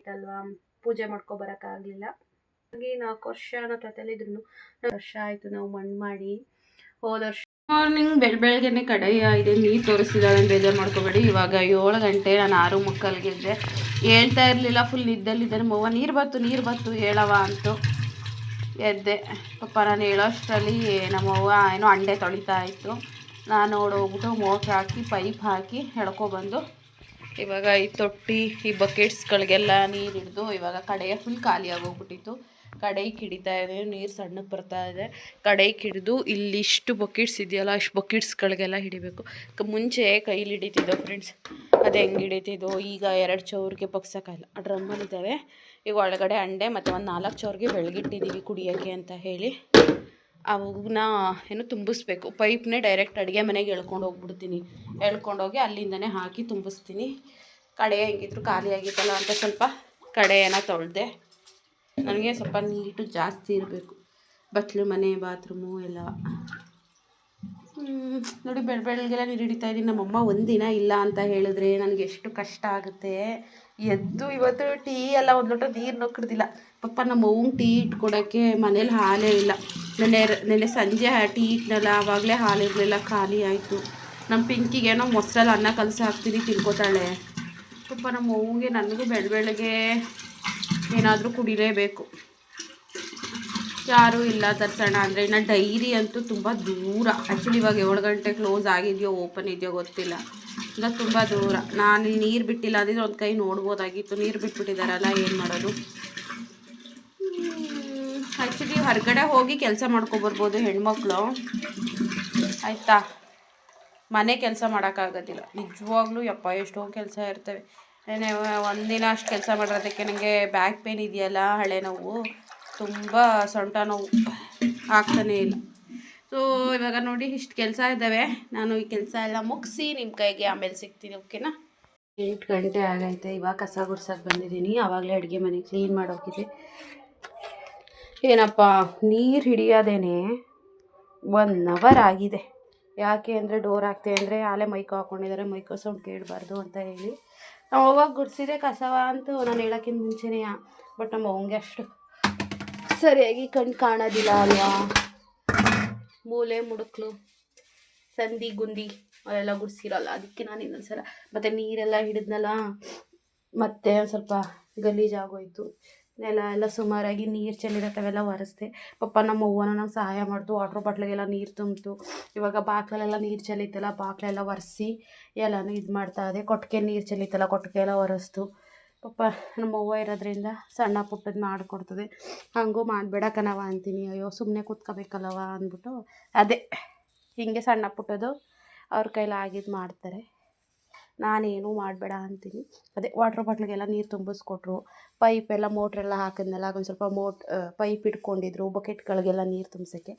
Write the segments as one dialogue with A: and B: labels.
A: ಇತ್ತಲ್ವಾ, ಪೂಜೆ ಮಾಡ್ಕೊಬರೋಕ್ಕಾಗಲಿಲ್ಲ. ಹಾಗೆ 4 ವರ್ಷ ನಾವು ಜೊತೆಲಿದ್ರು, ವರ್ಷ ಆಯಿತು ನಾವು ಮಣ್ಣು ಮಾಡಿ. ಹೋದ ವರ್ಷ ಮಾರ್ನಿಂಗ್ ಬೆಳಗ್ಗೆನೆ ಕಡೆಯ ಇದೆ ನೀರು ತೋರಿಸ್ತಿದ್ದಾಳೆ, ಬೇಜಾರು ಮಾಡ್ಕೋಬೇಡಿ. ಇವಾಗ 7 ಗಂಟೆ, ನಾನು 6:45ಗೆ ಇದ್ದೆ. ಹೇಳ್ತಾ ಇರಲಿಲ್ಲ, ಫುಲ್ ನಿದ್ದಲ್ಲಿದ್ದಾರೆ. ಮವ್ವ ನೀರು ಬತ್ತು ಹೇಳವ ಅಂತು ಎದ್ದೆ. ಪಾಪ ನಾನು ಹೇಳೋಷ್ಟರಲ್ಲಿ ನಮ್ಮವ್ವ ಏನೋ ಅಂಡೆ ತೊಳಿತಾ ಇತ್ತು. ನಾನು ನೋಡೋಗ್ಬಿಟ್ಟು ಮೋಟ್ರ್ ಹಾಕಿ ಪೈಪ್ ಹಾಕಿ ಎಳ್ಕೊಬಂದು ಇವಾಗ ಈ ತೊಟ್ಟಿ ಈ ಬಕೆಟ್ಸ್ಗಳಿಗೆಲ್ಲ ನೀರು ಹಿಡಿದು ಇವಾಗ ಕಡೆಯ ಫುಲ್ ಖಾಲಿಯಾಗಿ ಹೋಗ್ಬಿಟ್ಟಿತ್ತು. ಕಡೆಗೆ ಹಿಡಿತಾ ಇದೆ, ನೀರು ಸಣ್ಣಕ್ಕೆ ಬರ್ತಾ ಇದೆ. ಕಡೆಗೆ ಹಿಡಿದು ಇಲ್ಲಿಷ್ಟು ಬಕೆಟ್ಸ್ ಇದೆಯಲ್ಲ, ಅಷ್ಟು ಬಕೆಟ್ಸ್ಗಳಿಗೆಲ್ಲ ಹಿಡಿಬೇಕು. ಮುಂಚೆ ಕೈಲಿ ಹಿಡಿತಿದ್ದೋ ಫ್ರೆಂಡ್ಸ್, ಅದು ಹೆಂಗೆ ಹಿಡಿತಿದ್ದೋ. ಈಗ 2 ಚೌರಿಗೆ ಬಗ್ಸೋಕ್ಕಾಗಲ್ಲ, ಡ್ರಮ್ಮಲ್ಲಿದ್ದಾವೆ. ಈಗ ಒಳಗಡೆ ಅಂಡೆ ಮತ್ತು ಒಂದು 4 ಚೌರಿಗೆ ಬೆಳಗಿಟ್ಟಿದ್ದೀವಿ ಕುಡಿಯೋಕ್ಕೆ ಅಂತ ಹೇಳಿ. ಅವನ್ನ ಏನು ತುಂಬಿಸ್ಬೇಕು. ಪೈಪ್ನೇ ಡೈರೆಕ್ಟ್ ಅಡುಗೆ ಮನೆಗೆ ಎಳ್ಕೊಂಡು ಹೋಗ್ಬಿಡ್ತೀನಿ. ಎಳ್ಕೊಂಡೋಗಿ ಅಲ್ಲಿಂದನೇ ಹಾಕಿ ತುಂಬಿಸ್ತೀನಿ. ಕಡೆ ಹೆಂಗಿದ್ರು ಖಾಲಿ ಆಗಿತ್ತಲ್ಲ ಅಂತ ಸ್ವಲ್ಪ ಕಡೆಯನ್ನು ತೊಳೆದೆ. ನನಗೆ ಸ್ವಲ್ಪ ನೀಟು ಜಾಸ್ತಿ ಇರಬೇಕು, ಬಚ್ಚಲು ಮನೆ ಬಾತ್ರೂಮು ಎಲ್ಲ. ನೋಡಿ ಬೆಳಗ್ಗೆಲ್ಲ ನೀರು ಹಿಡಿತಾ ಇದ್ದೀನಿ. ನಮ್ಮಮ್ಮ ಒಂದಿನ ಇಲ್ಲ ಅಂತ ಹೇಳಿದ್ರೆ ನನಗೆ ಎಷ್ಟು ಕಷ್ಟ ಆಗುತ್ತೆ. ಎದ್ದು ಇವತ್ತು ಟೀ ಎಲ್ಲ ಒಂದು ಲೋಟ ನೀರು ಕುಡ್ದಿಲ್ಲ. ಪಪ್ಪ ನಮ್ಮ ಅವ್ವಂಗೆ ಟೀ ಇಟ್ಕೊಡೋಕ್ಕೆ ಮನೇಲಿ ಹಾಲೇ ಇಲ್ಲ. ನೆನ್ನೆ ಸಂಜೆ ಟೀ ಇಟ್ಟನಲ್ಲ, ಆವಾಗಲೇ ಹಾಲಿರಲಿಲ್ಲ, ಖಾಲಿ ಆಯಿತು. ನಮ್ಮ ಪಿಂಕಿಗೇನೋ ಮೊಸರಲ್ಲಿ ಅನ್ನ ಕಲಸಿ ಹಾಕ್ತೀನಿ, ತಿನ್ಕೋತಾಳೆ. ಪಪ್ಪ ನಮ್ಮ ಅವ್ವಂಗೆ ನನಗೂ ಬೆಳಗ್ಗೆ ಏನಾದರೂ ಕುಡಿಲೇಬೇಕು. ಯಾರೂ ಇಲ್ಲ ತರ್ಸೋಣ ಅಂದರೆ. ಇನ್ನು ಡೈರಿ ಅಂತೂ ತುಂಬ ದೂರ. ಆ್ಯಕ್ಚುಲಿ ಇವಾಗ 7 ಗಂಟೆ ಕ್ಲೋಸ್ ಆಗಿದೆಯೋ ಓಪನ್ ಇದೆಯೋ ಗೊತ್ತಿಲ್ಲ. ಇಲ್ಲ ತುಂಬ ದೂರ. ನಾನು ಇಲ್ಲಿ ನೀರು ಬಿಟ್ಟಿಲ್ಲ ಅಂದರೆ ಒಂದು ಕೈ ನೋಡ್ಬೋದಾಗಿತ್ತು. ನೀರು ಬಿಟ್ಬಿಟ್ಟಿದ್ದಾರಲ್ಲ, ಏನು ಮಾಡೋದು. ಆ್ಯಕ್ಚುಲಿ ಹೊರಗಡೆ ಹೋಗಿ ಕೆಲಸ ಮಾಡ್ಕೊಬರ್ಬೋದು ಹೆಣ್ಮಕ್ಳು, ಆಯಿತಾ. ಮನೆ ಕೆಲಸ ಮಾಡೋಕ್ಕಾಗೋದಿಲ್ಲ ನಿಜವಾಗ್ಲೂ. ಯಪ್ಪ ಎಷ್ಟೋ ಕೆಲಸ ಇರ್ತವೆ. ಒಂದಿನ ಅಷ್ಟು ಕೆಲಸ ಮಾಡಿರೋದಕ್ಕೆ ನನಗೆ ಬ್ಯಾಕ್ ಪೇನ್ ಇದೆಯಲ್ಲ, ಹಳೆ ನೋವು, ತುಂಬ ಸೊಂಟ ನೋವು ಆಗ್ತಾನೇ ಇಲ್ಲ. ಸೊ ಇವಾಗ ನೋಡಿ ಇಷ್ಟು ಕೆಲಸ ಇದ್ದಾವೆ. ನಾನು ಈ ಕೆಲಸ ಎಲ್ಲ ಮುಗಿಸಿ ನಿಮ್ಮ ಕೈಗೆ ಆಮೇಲೆ ಸಿಗ್ತೀನಿ, ಓಕೆನಾ. 8 ಗಂಟೆ ಆಗೈತೆ. ಇವಾಗ ಕಸ ಗುಡ್ಸೋಕೆ ಬಂದಿದ್ದೀನಿ. ಆವಾಗಲೇ ಅಡುಗೆ ಮನೆ ಕ್ಲೀನ್ ಮಾಡೋಗಿದೆ. ಏನಪ್ಪ ನೀರು ಹಿಡಿಯೋದೇನೆ 1 ಅವರ್ ಆಗಿದೆ. ಯಾಕೆ ಅಂದರೆ ಡೋರ್ ಹಾಕ್ತೆ ಅಂದರೆ ಆಲೇ ಮೈಕೋ ಹಾಕ್ಕೊಂಡಿದ್ದಾರೆ, ಮೈಕೋ ಸೌಂಡ್ ಕೇಳಬಾರ್ದು ಅಂತ ಹೇಳಿ. ನಾವು ಅವಾಗ ಗುಡಿಸಿದೆ ಕಸವ ಅಂತೂ ನಾನು ಹೇಳೋಕ್ಕಿಂತ ಮುಂಚೆನೇ. ಬಟ್ ನಮ್ಮ ಅವಂಗೆ ಅಷ್ಟು ಸರಿಯಾಗಿ ಕಣ್ಣು ಕಾಣೋದಿಲ್ಲ ಅಲ್ವಾ. ಮೂಲೆ ಮುಡುಕ್ಲು ಸಂದಿ ಗುಂದಿ ಅವೆಲ್ಲ ಗುಡಿಸಿರಲ್ಲ, ಅದಕ್ಕೆ ನಾನು ಇನ್ನೊಂದ್ಸಲ ಮತ್ತು ನೀರೆಲ್ಲ ಹಿಡಿದ್ನಲ್ಲ, ಮತ್ತೆ ಒಂದು ಸ್ವಲ್ಪ ಗಲೀಜಾಗೋಯ್ತು. ನೆಲ ಎಲ್ಲ ಸುಮಾರಾಗಿ ನೀರು ಚೆಲ್ಲಿರತ್ತವೆಲ್ಲ ಒರೆಸ್ದೆ. ಪಪ್ಪ ನಮ್ಮ ಅವ್ವನ ನಂಗೆ ಸಹಾಯ ಮಾಡ್ತು. ವಾಟ್ರ್ ಬಾಟ್ಲಿಗೆಲ್ಲ ನೀರು ತುಂಬಿತು. ಇವಾಗ ಬಾಕ್ಲೆಲ್ಲ ನೀರು ಚೆಲ್ಲಿತ್ತಲ್ಲ, ಬಾಕ್ಲೆಲ್ಲ ಒರೆಸಿ ಎಲ್ಲನೂ ಇದು ಮಾಡ್ತಾ ಇದೆ. ಕೊಟ್ಟಿಗೆ ನೀರು ಚೆಲ್ಲಿತ್ತಲ್ಲ, ಕೊಟ್ಟಿಗೆ ಎಲ್ಲ ಒರೆಸ್ತು. ಪಪ್ಪ ನಮ್ಮ ಅವ್ವ ಇರೋದ್ರಿಂದ ಸಣ್ಣ ಪುಟ್ಟದ್ದು ಮಾಡಿಕೊಡ್ತದೆ. ಹಂಗೂ ಮಾಡಬೇಡ ಕಣವ ಅಂತೀನಿ. ಅಯ್ಯೋ ಸುಮ್ಮನೆ ಕೂತ್ಕೋಬೇಕಲ್ಲವ ಅಂದ್ಬಿಟ್ಟು ಅದೇ ಹೀಗೆ ಸಣ್ಣ ಪುಟ್ಟದು ಅವ್ರ ಕೈಲಿ ಆಗಿದ್ದು ಮಾಡ್ತಾರೆ. ನಾನೇನು ಮಾಡಬೇಡ ಅಂತೀನಿ. ಅದೇ ವಾಟ್ರ್ ಬಾಟ್ಲಿಗೆಲ್ಲ ನೀರು ತುಂಬಿಸ್ಕೊಟ್ರು. ಪೈಪೆಲ್ಲ ಮೋಟ್ರೆಲ್ಲ ಹಾಕಿದ್ನಲ್ಲ, ಒಂದು ಸ್ವಲ್ಪ ಪೈಪ್ ಇಟ್ಕೊಂಡಿದ್ರು ಬಕೆಟ್ಗಳಿಗೆಲ್ಲ ನೀರು ತುಂಬಿಸೋಕ್ಕೆ.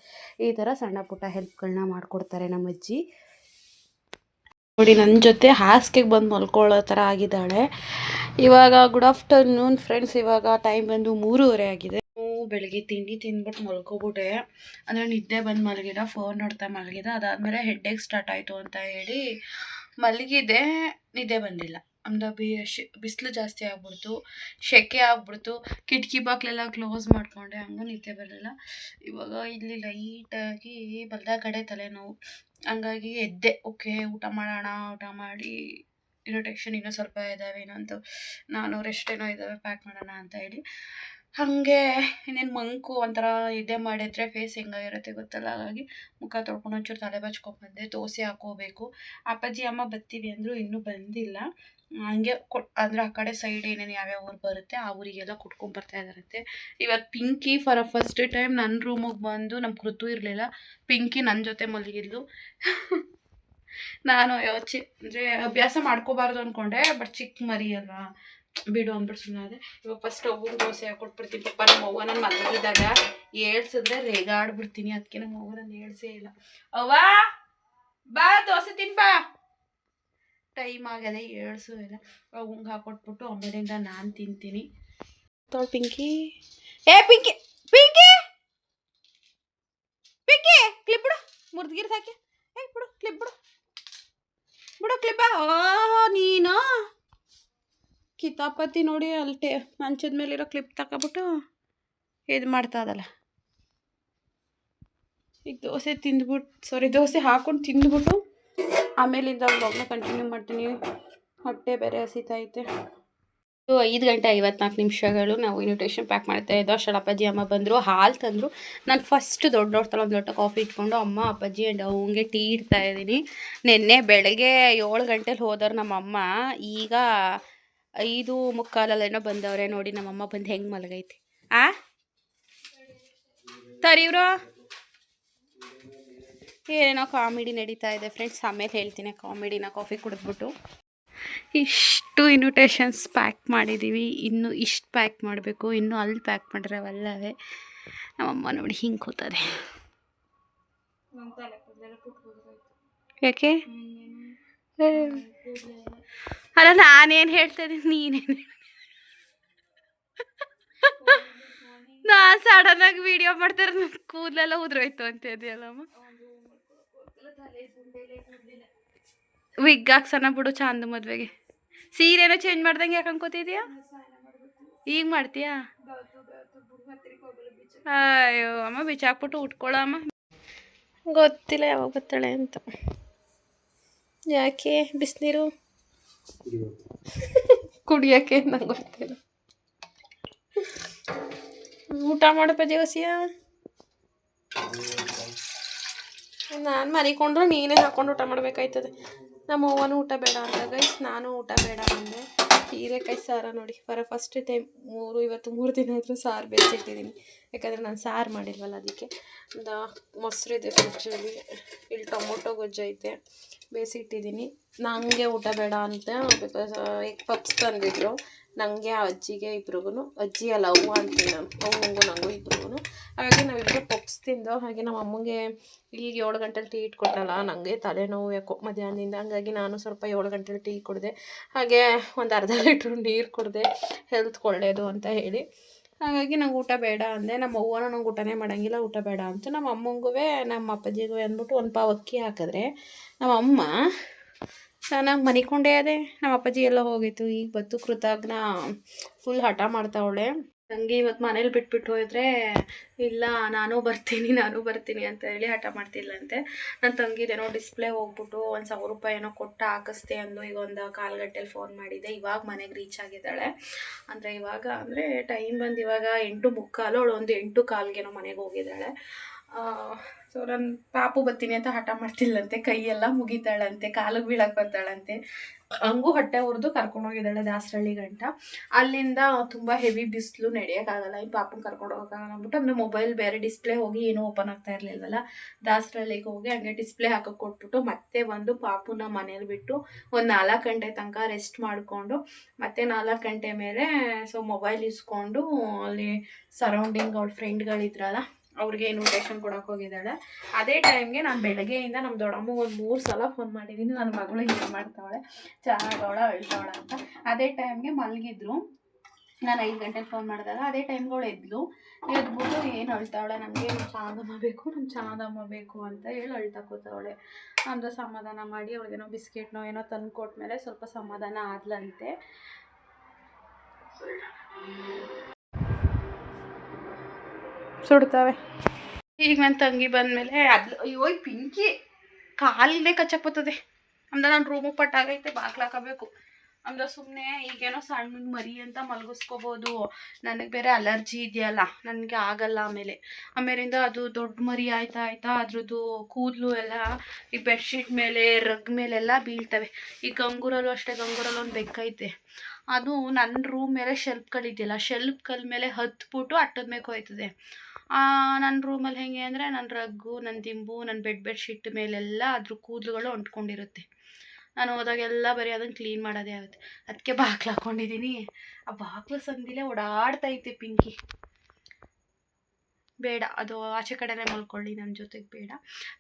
A: ಈ ಥರ ಸಣ್ಣ ಪುಟ್ಟ ಹೆಲ್ಪ್ಗಳನ್ನ ಮಾಡಿಕೊಡ್ತಾರೆ ನಮ್ಮ ಅಜ್ಜಿ. ನೋಡಿ ನನ್ನ ಜೊತೆ ಹಾಸಿಗೆಗೆ ಬಂದು ಮಲ್ಕೊಳ್ಳೋ ಥರ ಆಗಿದ್ದಾಳೆ. ಇವಾಗ ಗುಡ್ ಆಫ್ಟರ್ನೂನ್ ಫ್ರೆಂಡ್ಸ್. ಇವಾಗ ಟೈಮ್ ಬಂದು 3:30 ಆಗಿದೆ. ಬೆಳಗ್ಗೆ ತಿಂಡಿ ತಿಂದ್ಬಿಟ್ಟು ಮಲ್ಕೊಬಿಟ್ಟೆ. ಅಂದರೆ ನಿದ್ದೆ ಬಂದು ಮಲಗಿದ, ಫೋನ್ ನೋಡ್ತಾ ಮಲಗಿದ. ಅದಾದಮೇಲೆ ಹೆಡ್ಡೇಕ್ ಸ್ಟಾರ್ಟ್ ಆಯಿತು ಅಂತ ಹೇಳಿ ಮಲಗಿದೆ. ನಿದ್ದೆ ಬಂದಿಲ್ಲ. ಅಂದರೆ ಬಿಸಿಲು ಜಾಸ್ತಿ ಆಗ್ಬಿಡ್ತು, ಸೆಕೆ ಆಗ್ಬಿಡ್ತು. ಕಿಟಕಿ ಬಾಕ್ಲೆಲ್ಲ ಕ್ಲೋಸ್ ಮಾಡಿಕೊಂಡೆ, ಹಂಗೂ ನಿದ್ದೆ ಬರಲಿಲ್ಲ. ಇವಾಗ ಇಲ್ಲಿ ಲೈಟಾಗಿ ಬಲ್ದ ಕಡೆ ತಲೆನೋವು, ಹಂಗಾಗಿ ಎದ್ದೆ. ಓಕೆ ಊಟ ಮಾಡೋಣ, ಊಟ ಮಾಡಿ ಇರೋ ಟೆನ್ಷನ್ ಇನ್ನೂ ಸ್ವಲ್ಪ ಇದ್ದಾವೆ, ಇನ್ನೊಂದು 400 ಎಷ್ಟೇನೋ ಇದ್ದಾವೆ, ಪ್ಯಾಕ್ ಮಾಡೋಣ ಅಂತ ಹೇಳಿ. ಹಾಗೆ ಇನ್ನೇನು ಮಂಕು ಒಂಥರ ನಿದ್ದೆ ಮಾಡಿದರೆ ಫೇಸ್ ಹೆಂಗಾಗಿರುತ್ತೆ ಗೊತ್ತಲ್ಲ. ಹಾಗಾಗಿ ಮುಖ ತೊಳ್ಕೊಂಡು ಒಂಚೂರು ತಲೆ ಬಚ್ಕೊಂಡ್ಬಂದೆ. ದೋಸೆ ಹಾಕೋಬೇಕು. ಅಪ್ಪಾಜಿ ಅಮ್ಮ ಬರ್ತೀವಿ ಅಂದರು, ಇನ್ನೂ ಬಂದಿಲ್ಲ. ಹಂಗೆ ಅಂದರೆ ಆ ಕಡೆ ಸೈಡ್ ಏನೇನು ಯಾವ್ಯಾವ ಊರು ಬರುತ್ತೆ ಆ ಊರಿಗೆಲ್ಲ ಕುಟ್ಕೊಂಡ್ಬರ್ತಾ ಇದ್ದಾರಂತೆ. ಇವತ್ತು ಪಿಂಕಿ ಫಸ್ಟ್ ಟೈಮ್ ನನ್ನ ರೂಮಿಗೆ ಬಂದು, ನಮ್ಮ ಕೃತು ಇರಲಿಲ್ಲ, ಪಿಂಕಿ ನನ್ನ ಜೊತೆ ಮಲಗಿದ್ಲು. ನಾನು ಅಂದರೆ ಅಭ್ಯಾಸ ಮಾಡ್ಕೋಬಾರ್ದು ಅಂದ್ಕೊಂಡೆ, ಬಟ್ ಚಿಕ್ಕ ಮರಿ ಅಲ್ವಾ, ಬಿಡು ಅಂದ್ಬಿಟ್ಟು ಸುಮ್ಮನೆ. ಇವಾಗ ಫಸ್ಟ್ ಅವ್ವಗೆ ದೋಸೆ ಹಾಕ್ಕೊಟ್ಬಿಡ್ತೀನಿ. ಪಪ್ಪ ನಮ್ಮ ಅವ್ವ ನಾನು ಮಲಗಿದ್ದಾಗ ಏಳ್ಸಿದ್ರೆ ರೇಗಾಡ್ಬಿಡ್ತೀನಿ. ಅದಕ್ಕೆ ನಮ್ಮ ಅವ್ವ ನಾನು ಏಳ್ಸೇ ಇಲ್ಲ. ಅವ್ವ ಬಾ ದೋಸೆ ತಿನ್ಬಾ, ಟೈಮ್ ಆಗದೆ ಏಳ್ಸು ಇಲ್ಲ. ಅವ್ವಂಗೆ ಹಾಕ್ಕೊಟ್ಬಿಟ್ಟು ಆಮೇಲಿಂದ ನಾನು ತಿಂತೀನಿ. ತೊಳ್ ಪಿಂಕಿ, ಪಿಂಕಿ ಪಿಂಕಿ ಪಿಂಕಿ ಕ್ಲಿಪ್ ಬಿಡು, ಮುರ್ದ್ಗಿರ್ ಸಾಕಿ. ಬಿಡು ಕ್ಲಿಪ್, ಬಿಡು ಕ್ಲಿಪ್ಪ. ಓಹೋ ನೀನು ಕಿತಾಪತಿ ನೋಡಿ ಅಲ್ಲಿ ಮಂಚದ ಮೇಲಿರೋ ಕ್ಲಿಪ್ ತಗೊಬಿಟ್ಟು ಇದು ಮಾಡ್ತಾ ಅದಲ್ಲ. ಈಗ ದೋಸೆ ಹಾಕ್ಕೊಂಡು ತಿಂದ್ಬಿಟ್ಟು ಆಮೇಲಿಂದ ವ್ಲಾಗ್ನ ಕಂಟಿನ್ಯೂ ಮಾಡ್ತೀನಿ. ಹೊಟ್ಟೆ ಬೇರೆ ಹಸಿತೈತೆ. 5:54 ನಾವು ಇನ್ವಿಟೇಷನ್ ಪ್ಯಾಕ್ ಮಾಡ್ತಾ ಇದ್ದೋ. ಅಷ್ಟರಲ್ಲಿ ಅಪ್ಪಾಜಿ ಅಮ್ಮ ಬಂದರು, ಹಾಲು ತಂದರು. ನಾನು ಫಸ್ಟ್ ದೊಡ್ಡ ಒಂದು ಲೋಟ ಕಾಫಿ ಇಟ್ಕೊಂಡು ಅಮ್ಮ ಅಪ್ಪಾಜಿ ಆ್ಯಂಡ್ ಅವಂಗೆ ಟೀ ಇಡ್ತಾ ಇದ್ದೀನಿ. ನಿನ್ನೆ ಬೆಳಗ್ಗೆ 7 ಗಂಟೆಲಿ ಹೋದವ್ರು ನಮ್ಮಮ್ಮ. ಈಗ 5:45 ಬಂದವ್ರೆ. ನೋಡಿ ನಮ್ಮಮ್ಮ ಬಂದು ಹೆಂಗೆ ಮಲಗೈತಿ. ತರಿವ್ರು ಏನೇನೋ ಕಾಮಿಡಿ ನಡೀತಾ ಇದೆ ಫ್ರೆಂಡ್ಸ್. ಆಮೇಲೆ ಹೇಳ್ತೀನಿ ಕಾಮಿಡಿನ ಕಾಫಿ ಕುಡಿದ್ಬಿಟ್ಟು. ಇಷ್ಟು ಇನ್ವಿಟೇಷನ್ಸ್ ಪ್ಯಾಕ್ ಮಾಡಿದ್ದೀವಿ. ಇನ್ನು ಇಷ್ಟು ಪ್ಯಾಕ್ ಮಾಡಬೇಕು. ಇನ್ನೂ ಅಲ್ಲಿ ಪ್ಯಾಕ್ ಮಾಡಿದ್ರೆ ಅವಲ್ಲವೇ. ನಮ್ಮಮ್ಮ ನೋಡಿ ಹಿಂಗೆ ಕೂತದೆ. ಯಾಕೆ ಅಲ್ಲ, ನಾನೇನು ಹೇಳ್ತಾ ಇದ್ದೀನಿ, ನೀನೇನು ನಾನು ಸಡನ್ನಾಗಿ ವಿಡಿಯೋ ಮಾಡ್ತಾರೆ, ನನ್ನ ಕೂದಲೆಲ್ಲ ಉದುರೋಯ್ತು ಅಂತ ಇದೆಯಲ್ಲಮ್ಮ. ವಿಗ್ ಹಾಕ್ಸೋಣ ಬಿಡು ಚಾಂದು ಮದುವೆಗೆ. ಸೀರೆನೋ ಚೇಂಜ್ ಮಾಡ್ದಂಗೆ ಯಾಕೆ ಅನ್ಕೋತಿದ್ಯಾ? ಈಗ ಮಾಡ್ತೀಯಾ? ಅಯ್ಯೋ ಅಮ್ಮ ಬಿಚ್ಚಾಕ್ಬಿಟ್ಟು ಉಟ್ಕೊಳ್ಳಮ್ಮ. ಗೊತ್ತಿಲ್ಲ ಯಾವಾಗ ಬರ್ತಾಳೆ ಅಂತ. ಯಾಕೆ ಬಿಸಿನೀರು ಕುಡಿಯೋಕ್ಕೆ ನಂಗೆ ಗೊತ್ತಿಲ್ಲ. ಊಟ ಮಾಡಪ್ಪ ದೇವಸಿಯ. ನಾನು ಮರಿಕೊಂಡ್ರು ನೀನೇ ಹಾಕ್ಕೊಂಡು ಊಟ ಮಾಡಬೇಕಾಯ್ತದೆ. ನಮ್ಮ ಅವ್ವನೂ ಊಟ ಬೇಡ ಅಂತ ಗೈಸ್, ನಾನು ಊಟ ಬೇಡ ಅಂದೆ. ಹೀರೆಕಾಯಿ ಸಾರ ನೋಡಿ ಫಸ್ಟ್ ಟೈಮ್ ಇವತ್ತು 3 ದಿನ ಆದರೂ ಸಾರು ಬೇಯಿಸಿಟ್ಟಿದ್ದೀನಿ. ಯಾಕಂದರೆ ನಾನು ಸಾರು ಮಾಡಿಲ್ವಲ್ಲ, ಅದಕ್ಕೆ. ಮೊಸರಿದೆ ಫ್ರಿಜ್ಜಲ್ಲಿ. ಇಲ್ಲಿ ಟೊಮೊಟೊ ಗೊಜ್ಜೈತೆ, ಬೇಯಿಸಿಟ್ಟಿದ್ದೀನಿ. ನನಗೆ ಊಟ ಬೇಡ ಅಂತ ಬಿಕಾಸ್ ಎಗ್ ಪಪ್ಸ್ ತಂದಿದ್ರು ನನಗೆ, ಅಜ್ಜಿಗೆ ಇಬ್ರಿಗೂ. ಅಜ್ಜಿ ಅಲ್ಲ ಅವ್ವ ಅಂತೀನಿ ನಾನು, ಅವ್ವಂಗೂ ನನಗೂ ಇಬ್ರಿಗೂ. ಹಾಗಾಗಿ ನಾವಿಬ್ಬರು ಪಪ್ಸ್ ತಿಂದೋ. ಹಾಗೆ ನಮ್ಮ ಅಮ್ಮಂಗೆ ಈಗ 7 ಗಂಟೆಲಿ ಟೀ ಇಟ್ಕೊಟ್ಟಲ್ಲ, ನನಗೆ ತಲೆನೋವು ಯಾಕೋ ಮಧ್ಯಾಹ್ನದಿಂದ. ಹಂಗಾಗಿ ನಾನು ಸ್ವಲ್ಪ 7 ಗಂಟೆಲಿ ಟೀ ಕುಡಿದೆ. ಹಾಗೆ ಒಂದು ಅರ್ಧ ಲೀಟ್ರ್ ನೀರು ಕುಡಿದೆ, ಹೆಲ್ತ್ಗೆ ಒಳ್ಳೆಯದು ಅಂತ ಹೇಳಿ. ಹಾಗಾಗಿ ನಂಗೆ ಊಟ ಬೇಡ ಅಂದೆ. ನಮ್ಮ ಅವ್ವನೂ ನಂಗೆ ಊಟನೇ ಮಾಡೋಂಗಿಲ್ಲ, ಊಟ ಬೇಡ ಅಂತ. ನಮ್ಮ ಅಮ್ಮಂಗೂ ನಮ್ಮ ಅಪ್ಪಾಜಿಗೂ ಅಂದ್ಬಿಟ್ಟು 1 ಪಾವ್ ಅಕ್ಕಿ ಹಾಕಿದ್ರೆ ನಮ್ಮ ಅಮ್ಮ ಚೆನ್ನಾಗಿ ಮನಿಕೊಂಡೇ ಅದೇ. ನಮ್ಮ ಅಪ್ಪಾಜಿ ಎಲ್ಲ ಹೋಗಿತ್ತು. ಈಗ ಬತ್ತು ಕೃತಜ್ಞ ಫುಲ್ ಹಠ ಮಾಡ್ತಾವಳೆ. ತಂಗಿ ಇವತ್ತು ಮನೇಲಿ ಬಿಟ್ಬಿಟ್ಟು ಹೋದರೆ ಇಲ್ಲ ನಾನು ಬರ್ತೀನಿ ಅಂತ ಹೇಳಿ ಹಠ ಮಾಡ್ತಿಲ್ಲಂತೆ. ನನ್ನ ತಂಗಿದೇನೋ ಡಿಸ್ಪ್ಲೇ ಹೋಗ್ಬಿಟ್ಟು 1,000 ರೂಪಾಯಿ ಏನೋ ಕೊಟ್ಟು ಹಾಕಿಸ್ದೆ ಅಂದು. ಈಗ ಒಂದು 1/4 ಗಂಟೆಲಿ ಫೋನ್ ಮಾಡಿದ್ದೆ. ಇವಾಗ ಮನೆಗೆ ರೀಚ್ ಆಗಿದ್ದಾಳೆ. ಅಂದರೆ ಟೈಮ್ ಬಂದು ಇವಾಗ 8:45. ಅವಳು ಒಂದು 8:15 ಮನೆಗೆ ಹೋಗಿದ್ದಾಳೆ. ಸೊ ನನ್ನ ಪಾಪು ಬರ್ತೀನಿ ಅಂತ ಹಠ ಮಾಡ್ತಿಲ್ಲಂತೆ. ಕೈಯೆಲ್ಲ ಮುಗಿತಾಳಂತೆ, ಕಾಲಿಗೆ ಬೀಳಕ್ಕೆ ಬರ್ತಾಳಂತೆ. ಹಂಗೂ ಹೊಟ್ಟೆ ಹುರಿದು ಕರ್ಕೊಂಡೋಗಿದ್ದಾಳೆ ದಾಸರಳ್ಳಿ ಗಂಟ. ಅಲ್ಲಿಂದ ತುಂಬ ಹೆವಿ ಬಿಸಿಲು, ನಡೆಯೋಕ್ಕಾಗಲ್ಲ. ಈ ಪಾಪನ ಕರ್ಕೊಂಡು ಹೋಗೋಕ್ಕಾಗಲ್ಲ ಅಂದ್ಬಿಟ್ಟು ಅಂದರೆ ಮೊಬೈಲ್ ಬೇರೆ ಡಿಸ್ಪ್ಲೇ ಹೋಗಿ ಏನೂ ಓಪನ್ ಆಗ್ತಾ ಇರಲಿಲ್ವಲ್ಲ. ದಾಸರಳ್ಳಿಗೆ ಹೋಗಿ ಹಂಗೆ ಡಿಸ್ಪ್ಲೇ ಹಾಕೋಕೆ ಕೊಟ್ಬಿಟ್ಟು ಮತ್ತೆ ಬಂದು ಪಾಪುನ ಮನೇಲಿ ಬಿಟ್ಟು ಒಂದು 4 ಗಂಟೆ ತನಕ ರೆಸ್ಟ್ ಮಾಡಿಕೊಂಡು ಮತ್ತೆ 4 ಗಂಟೆ ಮೇಲೆ ಮೊಬೈಲ್ ಇಸ್ಕೊಂಡು ಅಲ್ಲಿ ಸರೌಂಡಿಂಗ್ ಅವ್ಳ ಫ್ರೆಂಡ್ಗಳಿದ್ರಲ್ಲ ಅವ್ರಿಗೆ ಇನ್ವಿಟೇಷನ್ ಕೊಡೋಕೆ ಹೋಗಿದ್ದಾಳೆ. ಅದೇ ಟೈಮ್ಗೆ ನಾನು ಬೆಳಗ್ಗೆಯಿಂದ ನಮ್ಮ ದೊಡ್ಡಮ್ಮಗೆ ಒಂದು 3 ಸಲ ಫೋನ್ ಮಾಡಿದ್ದೀನಿ. ನನ್ನ ಮಗಳು ಏನು ಮಾಡ್ತಾವಳೆ, ಚೆನ್ನಾಗವಳ ಅಳ್ತಾವಳ ಅಂತ. ಅದೇ ಟೈಮ್ಗೆ ಮಲಗಿದ್ರು. ನಾನು 5 ಗಂಟೆಗೆ ಫೋನ್ ಮಾಡಿದಾಗ ಅದೇ ಟೈಮ್ಗಳು ಎದ್ಬಿಟ್ಟು ಏನು ಅಳ್ತಾವಳೆ, ನಮಗೆ ನಮ್ಮ ಚಾಂದಮ್ಮ ಬೇಕು ಅಂತ ಹೇಳಿ ಅಳ್ತಾ ಕೂತವಳೆ. ಅಂದು ಸಮಾಧಾನ ಮಾಡಿ ಅವಳಿಗೇನೋ ಬಿಸ್ಕೆಟ್ನೋ ಏನೋ ತಂದು ಕೊಟ್ಮೇಲೆ ಸ್ವಲ್ಪ ಸಮಾಧಾನ ಆದ್ಲಂತೆ. ಸುಡ್ತಾವೆ. ಈಗ ನನ್ನ ತಂಗಿ ಬಂದಮೇಲೆ ಅಯ್ಯೋ ಪಿಂಕಿ ಕಾಲಿಗೆ ಕಚ್ಚಕ್ಕೆ ಬರ್ತದೆ. ಅಂದ್ರೆ ನಾನು ರೂಮಿಗೆ ಪಟ್ಟಾಗೈತೆ, ಬಾಗ್ಲಾಕಬೇಕು. ಅಂದ್ರೆ ಸುಮ್ಮನೆ ಈಗೇನೋ ಸಣ್ಣ ಮರಿ ಅಂತ ಮಲಗಿಸ್ಕೋಬೋದು. ನನಗೆ ಬೇರೆ ಅಲರ್ಜಿ ಇದೆಯಲ್ಲ, ನನಗೆ ಆಗಲ್ಲ. ಆಮೇಲಿಂದ ಅದು ದೊಡ್ಡ ಮರಿ ಆಯ್ತಾ ಅದ್ರದ್ದು ಕೂದಲು ಎಲ್ಲ ಈ ಬೆಡ್ಶೀಟ್ ಮೇಲೆ ರಗ್ ಮೇಲೆಲ್ಲ ಬೀಳ್ತವೆ. ಈ ಗಂಗೂರಲ್ಲೂ ಅಷ್ಟೇ, ಗಂಗೂರಲ್ಲಿ ಒಂದು ಬೆಕ್ಕೈತೆ. ಅದು ನನ್ನ ರೂಮ್ ಮೇಲೆ ಶೆಲ್ಫ್ಗಳಿದೆಯಲ್ಲ, ಶೆಲ್ಫ್ಗಳ ಮೇಲೆ ಹತ್ಬಿಟ್ಟು ಅಟ್ಟದ ಮೇಲೆ ಹೋಯ್ತದೆ. ನನ್ನ ರೂಮಲ್ಲಿ ಹೆಂಗೆ ಅಂದರೆ ನನ್ನ ರಗ್ಗು, ನನ್ನ ದಿಂಬು, ನನ್ನ ಬೆಡ್ಶೀಟ್ ಮೇಲೆಲ್ಲ ಅದ್ರ ಕೂದಲುಗಳು ಅಂಟ್ಕೊಂಡಿರುತ್ತೆ. ನಾನು ಹೋದಾಗೆಲ್ಲ ಬರೀ ಅದನ್ನು ಕ್ಲೀನ್ ಮಾಡೋದೇ ಆಗುತ್ತೆ. ಅದಕ್ಕೆ ಬಾಗ್ಲು ಹಾಕ್ಕೊಂಡಿದ್ದೀನಿ. ಆ ಬಾಗ್ಲು ಸಂದಿಲೇ ಓಡಾಡ್ತೈತೆ ಪಿಂಕಿ. ಬೇಡ, ಅದು ಆಚೆ ಕಡೆನೇ ಮಲ್ಕೊಳ್ಳಿ, ನನ್ನ ಜೊತೆಗೆ ಬೇಡ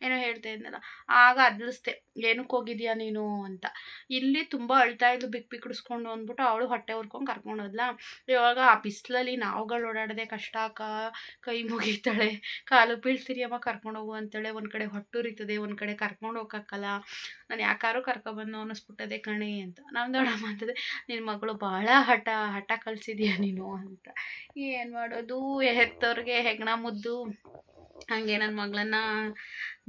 A: ಏನೋ ಹೇಳ್ತಾ ಇದ್ನಲ್ಲ. ಆಗ ಅದಲಿಸ್ದೆ, ಏನಕ್ಕೆ ಹೋಗಿದ್ಯಾ ನೀನು ಅಂತ. ಇಲ್ಲಿ ತುಂಬ ಅಳ್ತಾ ಇದ್ಲು, ಬಿಕ್ಕಿಡಿಸ್ಕೊಂಡು ಅಂದ್ಬಿಟ್ಟು ಅವಳು ಹೊಟ್ಟೆ ಹುರ್ಕೊಂಡು ಕರ್ಕೊಂಡು ಹೋದ್ಲಾ. ಇವಾಗ ಆ ಬಿಸಿಲಲ್ಲಿ ನಾವುಗಳು ಓಡಾಡೋದೇ ಕಷ್ಟ ಅಕ್ಕ, ಕೈ ಮುಗಿತಾಳೆ, ಕಾಲು ಬೀಳ್ತೀರಿ ಅಮ್ಮ ಕರ್ಕೊಂಡು ಹೋಗು ಅಂತೇಳೆ. ಒಂದು ಕಡೆ ಹೊಟ್ಟುರಿತದೆ, ಒಂದು ಕಡೆ ಕರ್ಕೊಂಡು ಹೋಗೋಕ್ಕಲ್ಲ, ನಾನು ಯಾಕಾರು ಕರ್ಕೊಬಂದು ಅನ್ನಿಸ್ಬಿಟ್ಟದೆ ಕಣೆ ಅಂತ. ನಮ್ಮ ದೊಡ್ಡಮ್ಮ ಅಂತದೆ, ನಿನ್ನ ಮಗಳು ಭಾಳ ಹಠ ಕಲಿಸಿದ್ಯಾ ನೀನು ಅಂತ. ಏನು ಮಾಡೋದು, ಹೆತ್ತವ್ರಿಗೆ ಹೆಗ್ಣ ಮುದ್ದು, ಹಾಗೆ ನನ್ನ ಮಗಳನ್ನ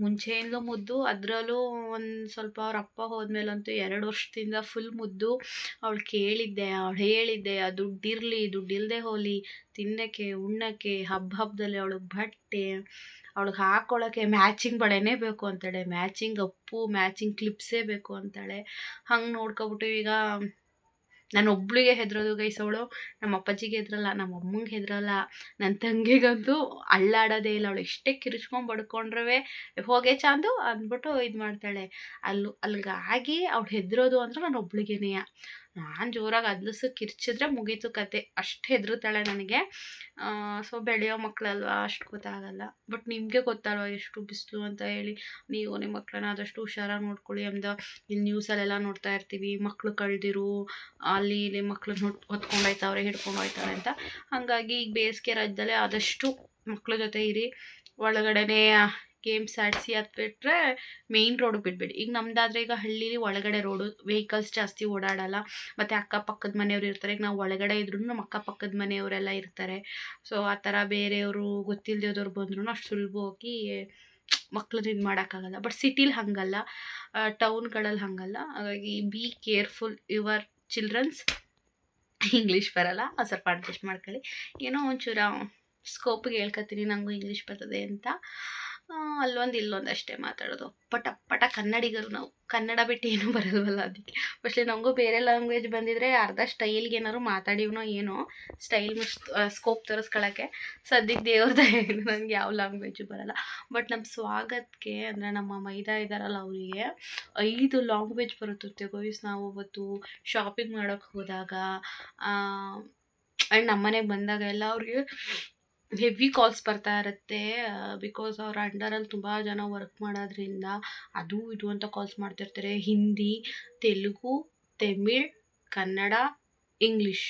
A: ಮುಂಚೆಯಿಂದಲೂ ಮುದ್ದು, ಅದರಲ್ಲೂ ಒಂದು ಸ್ವಲ್ಪ ಅವ್ರ ಅಪ್ಪ ಹೋದ್ಮೇಲಂತೂ 2 ವರ್ಷದಿಂದ ಫುಲ್ ಮುದ್ದು. ಅವಳು ಕೇಳಿದ್ದೆ, ಅವಳು ಹೇಳಿದ್ದೆ, ಆ ದುಡ್ಡಿಲ್ಲದೆ ಹೋಗಲಿ, ತಿನ್ನೋಕ್ಕೆ ಉಣ್ಣೋಕ್ಕೆ, ಹಬ್ಬದಲ್ಲಿ ಅವಳಿಗೆ ಬಟ್ಟೆ, ಅವಳಿಗೆ ಹಾಕ್ಕೊಳ್ಳೋಕ್ಕೆ ಮ್ಯಾಚಿಂಗ್ ಬಳೆನೇ ಬೇಕು ಅಂತಾಳೆ, ಮ್ಯಾಚಿಂಗ್ ಅಪ್ಪು, ಮ್ಯಾಚಿಂಗ್ ಕ್ಲಿಪ್ಸೇ ಬೇಕು ಅಂತಾಳೆ. ಹಂಗೆ ನೋಡ್ಕೊಬಿಟ್ಟು ಈಗ ನಾನು ಒಬ್ಳಿಗೆ ಹೆದರೋದು ಗೈಸ್. ಅವಳು ನಮ್ಮ ಅಪ್ಪಾಜಿಗೆ ಹೆದರಲ್ಲ, ನಮ್ಮ ಅಮ್ಮಂಗೆ ಹೆದರಲ್ಲ, ನನ್ನ ತಂಗಿಗಂತೂ ಅಳ್ಳಾಡೋದೇ ಇಲ್ಲ. ಅವಳು ಎಷ್ಟೇ ಕಿರಿಚ್ಕೊಂಡು ಬಡ್ಕೊಂಡ್ರವೇ ಹೋಗೇ ಚಾಂದು ಅಂದ್ಬಿಟ್ಟು ಇದು ಮಾಡ್ತಾಳೆ. ಅಲ್ಲಿಗಾಗಿ ಅವಳು ಹೆದರೋದು ಅಂದ್ರೆ ನಾನು ಒಬ್ಳಿಗೇನೆ. ನಾನು ಜೋರಾಗಿ ಅದಲಿಸು ಕಿರ್ಚಿದ್ರೆ ಮುಗೀತು ಕತೆ, ಅಷ್ಟು ಹೆದರುತ್ತಾಳೆ ನನಗೆ. ಸೊ ಬೆಳೆಯೋ ಮಕ್ಕಳಲ್ವ, ಅಷ್ಟು ಗೊತ್ತಾಗಲ್ಲ. ಬಟ್ ನಿಮಗೆ ಗೊತ್ತಲ್ವ ಎಷ್ಟು ಬಿಸಿಲು ಅಂತ ಹೇಳಿ. ನೀವು ನಿಮ್ಮ ಮಕ್ಕಳನ್ನ ಆದಷ್ಟು ಹುಷಾರಾಗಿ ನೋಡ್ಕೊಳ್ಳಿ. ಅಂದ ಇಲ್ಲಿ ನ್ಯೂಸಲ್ಲೆಲ್ಲ ನೋಡ್ತಾ ಇರ್ತೀವಿ, ಮಕ್ಕಳು ಕಳೆದಿರು, ಅಲ್ಲಿ ಇಲ್ಲಿ ಮಕ್ಕಳನ್ನ ಹೊತ್ಕೊಂಡೋಯ್ತವ್ರೆ, ಹಿಡ್ಕೊಂಡು ಹೋಯ್ತಾರೆ ಅಂತ. ಹಾಗಾಗಿ ಈಗ ಬೇಸಿಗೆ ರಾಜ್ಯದಲ್ಲೇ ಆದಷ್ಟು ಮಕ್ಕಳ ಜೊತೆ ಇರಿ. ಒಳಗಡೆನೇ ಗೇಮ್ಸ್ ಆಡಿಸಿ, ಅದು ಬಿಟ್ಟರೆ ಮೇಯ್ನ್ ರೋಡಿಗೆ ಬಿಡಬೇಡಿ. ಈಗ ನಮ್ಮದಾದ್ರೆ ಈಗ ಹಳ್ಳೀಲಿ ಒಳಗಡೆ ರೋಡು, ವೆಹಿಕಲ್ಸ್ ಜಾಸ್ತಿ ಓಡಾಡಲ್ಲ, ಮತ್ತು ಅಕ್ಕಪಕ್ಕದ ಮನೆಯವ್ರು ಇರ್ತಾರೆ. ಈಗ ನಾವು ಒಳಗಡೆ ಇದ್ರೂ ನಮ್ಮ ಅಕ್ಕಪಕ್ಕದ ಮನೆಯವರೆಲ್ಲ ಇರ್ತಾರೆ. ಸೊ ಆ ಥರ ಬೇರೆಯವರು ಗೊತ್ತಿಲ್ಲದವ್ರು ಬಂದ್ರೂ ಅಷ್ಟು ಸುಲಭವಾಗಿ ಮಕ್ಳನ್ನ ಇದು ಮಾಡೋಕ್ಕಾಗಲ್ಲ. ಬಟ್ ಸಿಟಿಲಿ ಹಾಗಲ್ಲ, ಟೌನ್ಗಳಲ್ಲಿ ಹಾಗಲ್ಲ. ಹಾಗಾಗಿ be careful your children's. English ಬರಲ್ಲ, ಸ್ವಲ್ಪ ಅಡ್ಜಸ್ಟ್ ಮಾಡ್ಕೊಳ್ಳಿ. ಏನೋ ಒಂಚೂರು ಸ್ಕೋಪಿಗೆ ಹೇಳ್ಕೊತೀನಿ, ನನಗೂ ಇಂಗ್ಲೀಷ್ ಬರ್ತದೆ ಅಂತ. ಅಲ್ಲೊಂದು ಇಲ್ಲೊಂದು ಅಷ್ಟೇ ಮಾತಾಡೋದು. ಪಟ ಕನ್ನಡಿಗರು ನಾವು, ಕನ್ನಡ ಬಿಟ್ಟು ಏನೂ ಬರಲ್ವಲ್ಲ, ಅದಕ್ಕೆ ಮೋಸ್ಟ್ಲಿ ನಮಗೂ ಬೇರೆ ಲ್ಯಾಂಗ್ವೇಜ್ ಬಂದಿದ್ರೆ ಅರ್ಧ ಸ್ಟೈಲ್ಗೆ ಏನಾದ್ರು ಮಾತಾಡಿವನೋ ಏನೋ, ಸ್ಟೈಲ್ ಸ್ಕೋಪ್ ತೋರಿಸ್ಕೊಳ್ಳೋಕ್ಕೆ. ಸದ್ಯಕ್ಕೆ ದೇವ್ರದ ನನಗೆ ಯಾವ ಲ್ಯಾಂಗ್ವೇಜು ಬರಲ್ಲ. ಬಟ್ ನಮ್ಮ ಸ್ವಾಗತಕ್ಕೆ ಅಂದರೆ ನಮ್ಮ ಮೈದಾ ಇದ್ದಾರಲ್ಲ, ಅವರಿಗೆ 5 ಲ್ಯಾಂಗ್ವೇಜ್ ಬರುತ್ತಂತೆ ಗೋಯ್ಸ್. ನಾವು ಅವತ್ತು ಶಾಪಿಂಗ್ ಮಾಡೋಕ್ಕೆ ಹೋದಾಗ ಆ್ಯಂಡ್ ನಮ್ಮ ಮನೆಗೆ ಬಂದಾಗ ಎಲ್ಲ ಅವ್ರಿಗೆ ಹೆವಿ ಕಾಲ್ಸ್ ಬರ್ತಾ ಇರುತ್ತೆ. ಬಿಕಾಸ್ ಅವ್ರ ಅಂಡರಲ್ಲಿ ತುಂಬ ಜನ ವರ್ಕ್ ಮಾಡೋದ್ರಿಂದ ಅದು ಇದು ಅಂತ ಕಾಲ್ಸ್ ಮಾಡ್ತಿರ್ತಾರೆ. ಹಿಂದಿ, ತೆಲುಗು, ತಮಿಳ್, ಕನ್ನಡ, ಇಂಗ್ಲೀಷ್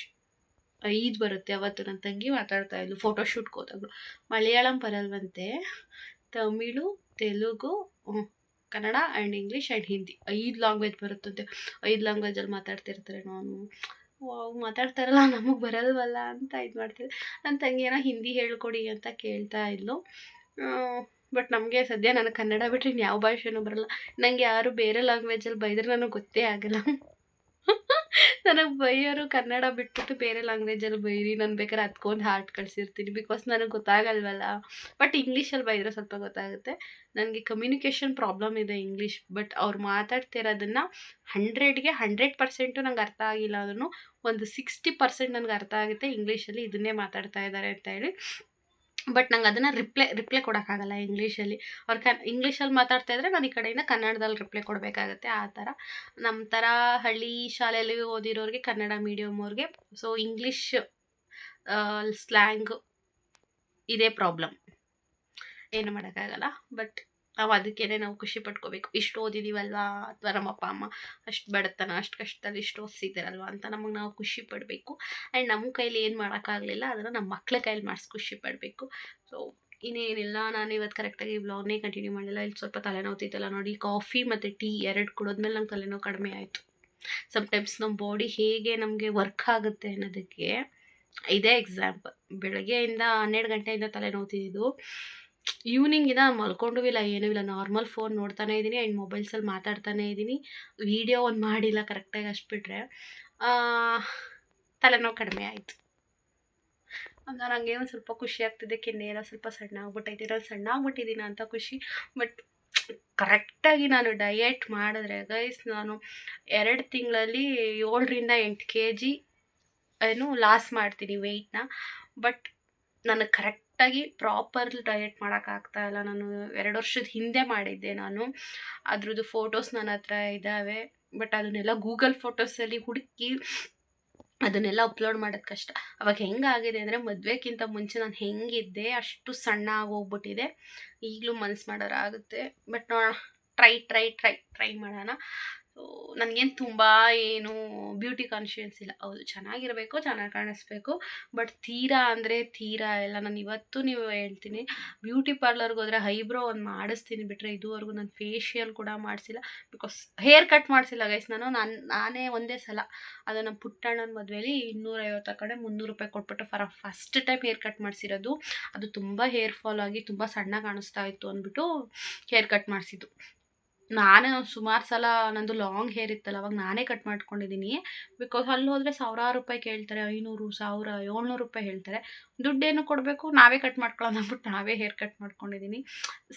A: 5 ಬರುತ್ತೆ. ಅವತ್ತು ನನ್ನ ತಂಗಿ ಮಾತಾಡ್ತಾ ಇದ್ಲು ಫೋಟೋಶೂಟ್ಗೆ ಹೋದಾಗಲು. ಮಲಯಾಳಂ ಬರಲ್ವಂತೆ, Tamil, Telugu, Kannada and English and Hindi 5 language ಬರುತ್ತಂತೆ. 5 ಲ್ಯಾಂಗ್ವೇಜಲ್ಲಿ ಮಾತಾಡ್ತಿರ್ತಾರೆ. ನಾನು ಮಾತಾಡ್ತಾರಲ್ಲ, ನಮಗೆ ಬರಲ್ವಲ್ಲ ಅಂತ ಇದು ಮಾಡ್ತಿದ್ದೆ. ನನ್ನ ತಂಗಿ ಏನೋ ಹಿಂದಿ ಹೇಳ್ಕೊಡಿ ಅಂತ ಕೇಳ್ತಾ ಇದ್ಲು. ಬಟ್ ನಮಗೆ ಸದ್ಯ ನನಗೆ ಕನ್ನಡ ಬಿಟ್ಟರೆ ಇನ್ಯಾವ ಭಾಷೆನೂ ಬರಲ್ಲ. ನನಗೆ ಯಾರು ಬೇರೆ ಲ್ಯಾಂಗ್ವೇಜಲ್ಲಿ ಬೈದರೆ ನನಗೆ ಗೊತ್ತೇ ಆಗಲ್ಲ. ನನಗೆ ಬೈಯೋರು ಕನ್ನಡ ಬಿಟ್ಬಿಟ್ಟು ಬೇರೆ ಲ್ಯಾಂಗ್ವೇಜಲ್ಲಿ ಬೈರಿ, ನಾನು ಬೇಕಾದ್ರೆ ಅದಕ್ಕೊಂದು ಹಾರ್ಟ್ ಕಳಿಸಿರ್ತೀನಿ, ಬಿಕಾಸ್ ನನಗೆ ಗೊತ್ತಾಗಲ್ವಲ್ಲ. ಬಟ್ ಇಂಗ್ಲೀಷಲ್ಲಿ ಬೈದರೆ ಸ್ವಲ್ಪ ಗೊತ್ತಾಗುತ್ತೆ. ನನಗೆ ಕಮ್ಯುನಿಕೇಷನ್ ಪ್ರಾಬ್ಲಮ್ ಇದೆ ಇಂಗ್ಲೀಷ್. ಬಟ್ ಅವ್ರು ಮಾತಾಡ್ತಿರೋದನ್ನು 100ಗೆ 100% ನಂಗೆ ಅರ್ಥ ಆಗಿಲ್ಲ ಅದನ್ನು ಒಂದು 60% ನನಗೆ ಅರ್ಥ ಆಗುತ್ತೆ ಇಂಗ್ಲೀಷಲ್ಲಿ, ಇದನ್ನೇ ಮಾತಾಡ್ತಾ ಇದ್ದಾರೆ ಅಂತ ಹೇಳಿ. ಬಟ್ ನಂಗೆ ಅದನ್ನು ರಿಪ್ಲೈ ಕೊಡೋಕ್ಕಾಗಲ್ಲ ಇಂಗ್ಲೀಷಲ್ಲಿ. ಅವ್ರು ಇಂಗ್ಲೀಷಲ್ಲಿ ಮಾತಾಡ್ತಾ ಇದ್ದರೆ ನಾನು ಈ ಕಡೆಯಿಂದ ಕನ್ನಡದಲ್ಲಿ ರಿಪ್ಲೈ ಕೊಡಬೇಕಾಗತ್ತೆ. ಆ ಥರ ನಮ್ಮ ಥರ ಹಳ್ಳಿ ಶಾಲೆಯಲ್ಲಿ ಓದಿರೋರಿಗೆ, ಕನ್ನಡ ಮೀಡಿಯಮ್ ಅವ್ರಿಗೆ, ಸೊ ಇಂಗ್ಲೀಷ್ ಸ್ಲ್ಯಾಂಗ್ ಇದೇ ಪ್ರಾಬ್ಲಮ್, ಏನು ಮಾಡೋಕ್ಕಾಗಲ್ಲ. ಬಟ್ ನಾವು ಅದಕ್ಕೇ ನಾವು ಖುಷಿ ಪಟ್ಕೋಬೇಕು. ಇಷ್ಟು ಓದಿದ್ದೀವಲ್ವಾ, ಅಥವಾ ನಮ್ಮ ಅಪ್ಪ ಅಮ್ಮ ಅಷ್ಟು ಬಡತನ, ಅಷ್ಟು ಕಷ್ಟದಲ್ಲಿ ಇಷ್ಟು ಓದಿಸಿದ್ದಾರಲ್ವ ಅಂತ ನಮಗೆ ನಾವು ಖುಷಿ ಪಡಬೇಕು. ಆ್ಯಂಡ್ ನಮ್ಮ ಕೈಲಿ ಏನು ಮಾಡೋಕ್ಕಾಗಲಿಲ್ಲ ಅದನ್ನು ನಮ್ಮ ಮಕ್ಳ ಕೈಲಿ ಮಾಡಿಸಿ ಖುಷಿ ಪಡಬೇಕು. ಸೊ ಇನ್ನೇನಿಲ್ಲ, ನಾನು ಇವತ್ತು ಕರೆಕ್ಟಾಗಿ ವ್ಲಾಗ್ನೇ ಕಂಟಿನ್ಯೂ ಮಾಡಿಲ್ಲ. ಇಲ್ಲಿ ಸ್ವಲ್ಪ ತಲೆನೋವ್ತಿತ್ತಲ್ಲ ನೋಡಿ, ಕಾಫಿ ಮತ್ತು ಟೀ 2 ಕುಡಿದ್ಮೇಲೆ ನಂಗೆ ತಲೆನೋವು ಕಡಿಮೆ ಆಯಿತು. ಸಮ್ಟೈಮ್ಸ್ ನಮ್ಮ ಬಾಡಿ ಹೇಗೆ ನಮಗೆ ವರ್ಕ್ ಆಗುತ್ತೆ ಅನ್ನೋದಕ್ಕೆ ಇದೇ ಎಕ್ಸಾಂಪಲ್. ಬೆಳಗ್ಗೆಯಿಂದ 12 ಗಂಟೆಯಿಂದ ತಲೆನೋವ್ತಿದ್ದು, ಈವ್ನಿಂಗಿಂದ ಮಲ್ಕೊಂಡೂ ಇಲ್ಲ, ಏನೂ ಇಲ್ಲ, ನಾರ್ಮಲ್ ಫೋನ್ ನೋಡ್ತಾನೇ ಇದ್ದೀನಿ ಆ್ಯಂಡ್ ಮೊಬೈಲ್ಸಲ್ಲಿ ಮಾತಾಡ್ತಾನೇ ಇದ್ದೀನಿ. ವೀಡಿಯೋ ಒಂದು ಮಾಡಿಲ್ಲ ಕರೆಕ್ಟಾಗಿ, ಅಷ್ಟು ಬಿಟ್ಟರೆ ತಲೆನೋವು ಕಡಿಮೆ ಆಯಿತು. ನನಗೆ ಒಂದು ಸ್ವಲ್ಪ ಖುಷಿ ಆಗ್ತಿದೆ. ಕೆನ್ನೆ ಎಲ್ಲ ಸ್ವಲ್ಪ ಸಣ್ಣ ಆಗ್ಬಿಟ್ಟೈತೆ, ನಾನು ಸಣ್ಣ ಆಗ್ಬಿಟ್ಟಿದ್ದೀನಿ ಅಂತ ಖುಷಿ. ಬಟ್ ಕರೆಕ್ಟಾಗಿ ನಾನು ಡಯೆಟ್ ಮಾಡಿದ್ರೆ ಗೈಸ್, ನಾನು 2 ತಿಂಗಳಲ್ಲಿ 7ರಿಂದ 8 kg ಏನು ಲಾಸ್ ಮಾಡ್ತೀನಿ ವೆಯ್ಟ್ನ. ಬಟ್ ನನಗೆ ಕರೆಕ್ಟಾಗಿ ಪ್ರಾಪರ್ ಡಯೆಟ್ ಮಾಡೋಕ್ಕಾಗ್ತಾಯಿಲ್ಲ. ನಾನು 2 ವರ್ಷದ ಹಿಂದೆ ಮಾಡಿದ್ದೆ ನಾನು, ಅದ್ರದ್ದು ಫೋಟೋಸ್ ನನ್ನ ಹತ್ರ ಇದ್ದಾವೆ. ಬಟ್ ಅದನ್ನೆಲ್ಲ ಗೂಗಲ್ ಫೋಟೋಸಲ್ಲಿ ಹುಡುಕಿ ಅದನ್ನೆಲ್ಲ ಅಪ್ಲೋಡ್ ಮಾಡೋದು ಕಷ್ಟ. ಅವಾಗ ಹೆಂಗಾಗಿದೆ ಅಂದರೆ ಮದುವೆಗಿಂತ ಮುಂಚೆ ನಾನು ಹೆಂಗಿದ್ದೆ ಅಷ್ಟು ಸಣ್ಣ ಆಗೋಗ್ಬಿಟ್ಟಿದೆ. ಈಗಲೂ ಮನಸ್ಸು ಮಾಡೋರಾಗುತ್ತೆ. ಬಟ್ ನೋಡೋಣ, ಟ್ರೈ ಮಾಡೋಣ. ಸೊ ನನಗೇನು ತುಂಬ ಏನು ಬ್ಯೂಟಿ ಕಾನ್ಷಿಯನ್ಸ್ ಇಲ್ಲ. ಹೌದು, ಚೆನ್ನಾಗಿರಬೇಕು, ಚೆನ್ನಾಗಿ ಕಾಣಿಸ್ಬೇಕು, ಬಟ್ ತೀರಾ ಅಂದರೆ ತೀರಾ ಎಲ್ಲ. ನಾನು ಇವತ್ತು ನೀವು ಹೇಳ್ತೀನಿ, ಬ್ಯೂಟಿ ಪಾರ್ಲರ್ಗೆ ಹೋದರೆ ಐಬ್ರೋ ಒಂದು ಮಾಡಿಸ್ತೀನಿ ಬಿಟ್ಟರೆ ಇದುವರೆಗೂ ನಾನು ಫೇಶಿಯಲ್ ಕೂಡ ಮಾಡಿಸಿಲ್ಲ. ಬಿಕಾಸ್ ಹೇರ್ ಕಟ್ ಮಾಡಿಸಿಲ್ಲ ಗೈಸ್. ನಾನೇ ಒಂದೇ ಸಲ ಅದು ನಮ್ಮ ಪುಟ್ಟಣ್ಣನ ಮದುವೆಯಲ್ಲಿ 250 ಕಡೆ 300 ರೂಪಾಯಿ ಕೊಟ್ಬಿಟ್ಟು ಫಸ್ಟ್ ಟೈಮ್ ಹೇರ್ ಕಟ್ ಮಾಡಿಸಿರೋದು. ಅದು ತುಂಬ ಹೇರ್ ಫಾಲ್ ಆಗಿ ತುಂಬ ಸಣ್ಣ ಕಾಣಿಸ್ತಾ ಇತ್ತು ಅಂದ್ಬಿಟ್ಟು ಹೇರ್ ಕಟ್ ಮಾಡಿಸಿದ್ದು. ನಾನೇ ಸುಮಾರು ಸಲ ನಂದು ಲಾಂಗ್ ಹೇರ್ ಇತ್ತಲ್ಲ, ಅವಾಗ ನಾನೇ ಕಟ್ ಮಾಡ್ಕೊಂಡಿದ್ದೀನಿ. ಬಿಕಾಸ್ ಅಲ್ಲಿ ಹೋದರೆ ಸಾವಿರಾರು ರೂಪಾಯಿ ಕೇಳ್ತಾರೆ, 500, 1000, 700 ರೂಪಾಯಿ ಹೇಳ್ತಾರೆ. ದುಡ್ಡೇನು ಕೊಡಬೇಕು, ನಾವೇ ಕಟ್ ಮಾಡ್ಕೊಳ್ಳೋಣ ಅಂದ್ಬಿಟ್ಟು ನಾವೇ ಹೇರ್ ಕಟ್ ಮಾಡ್ಕೊಂಡಿದ್ದೀನಿ.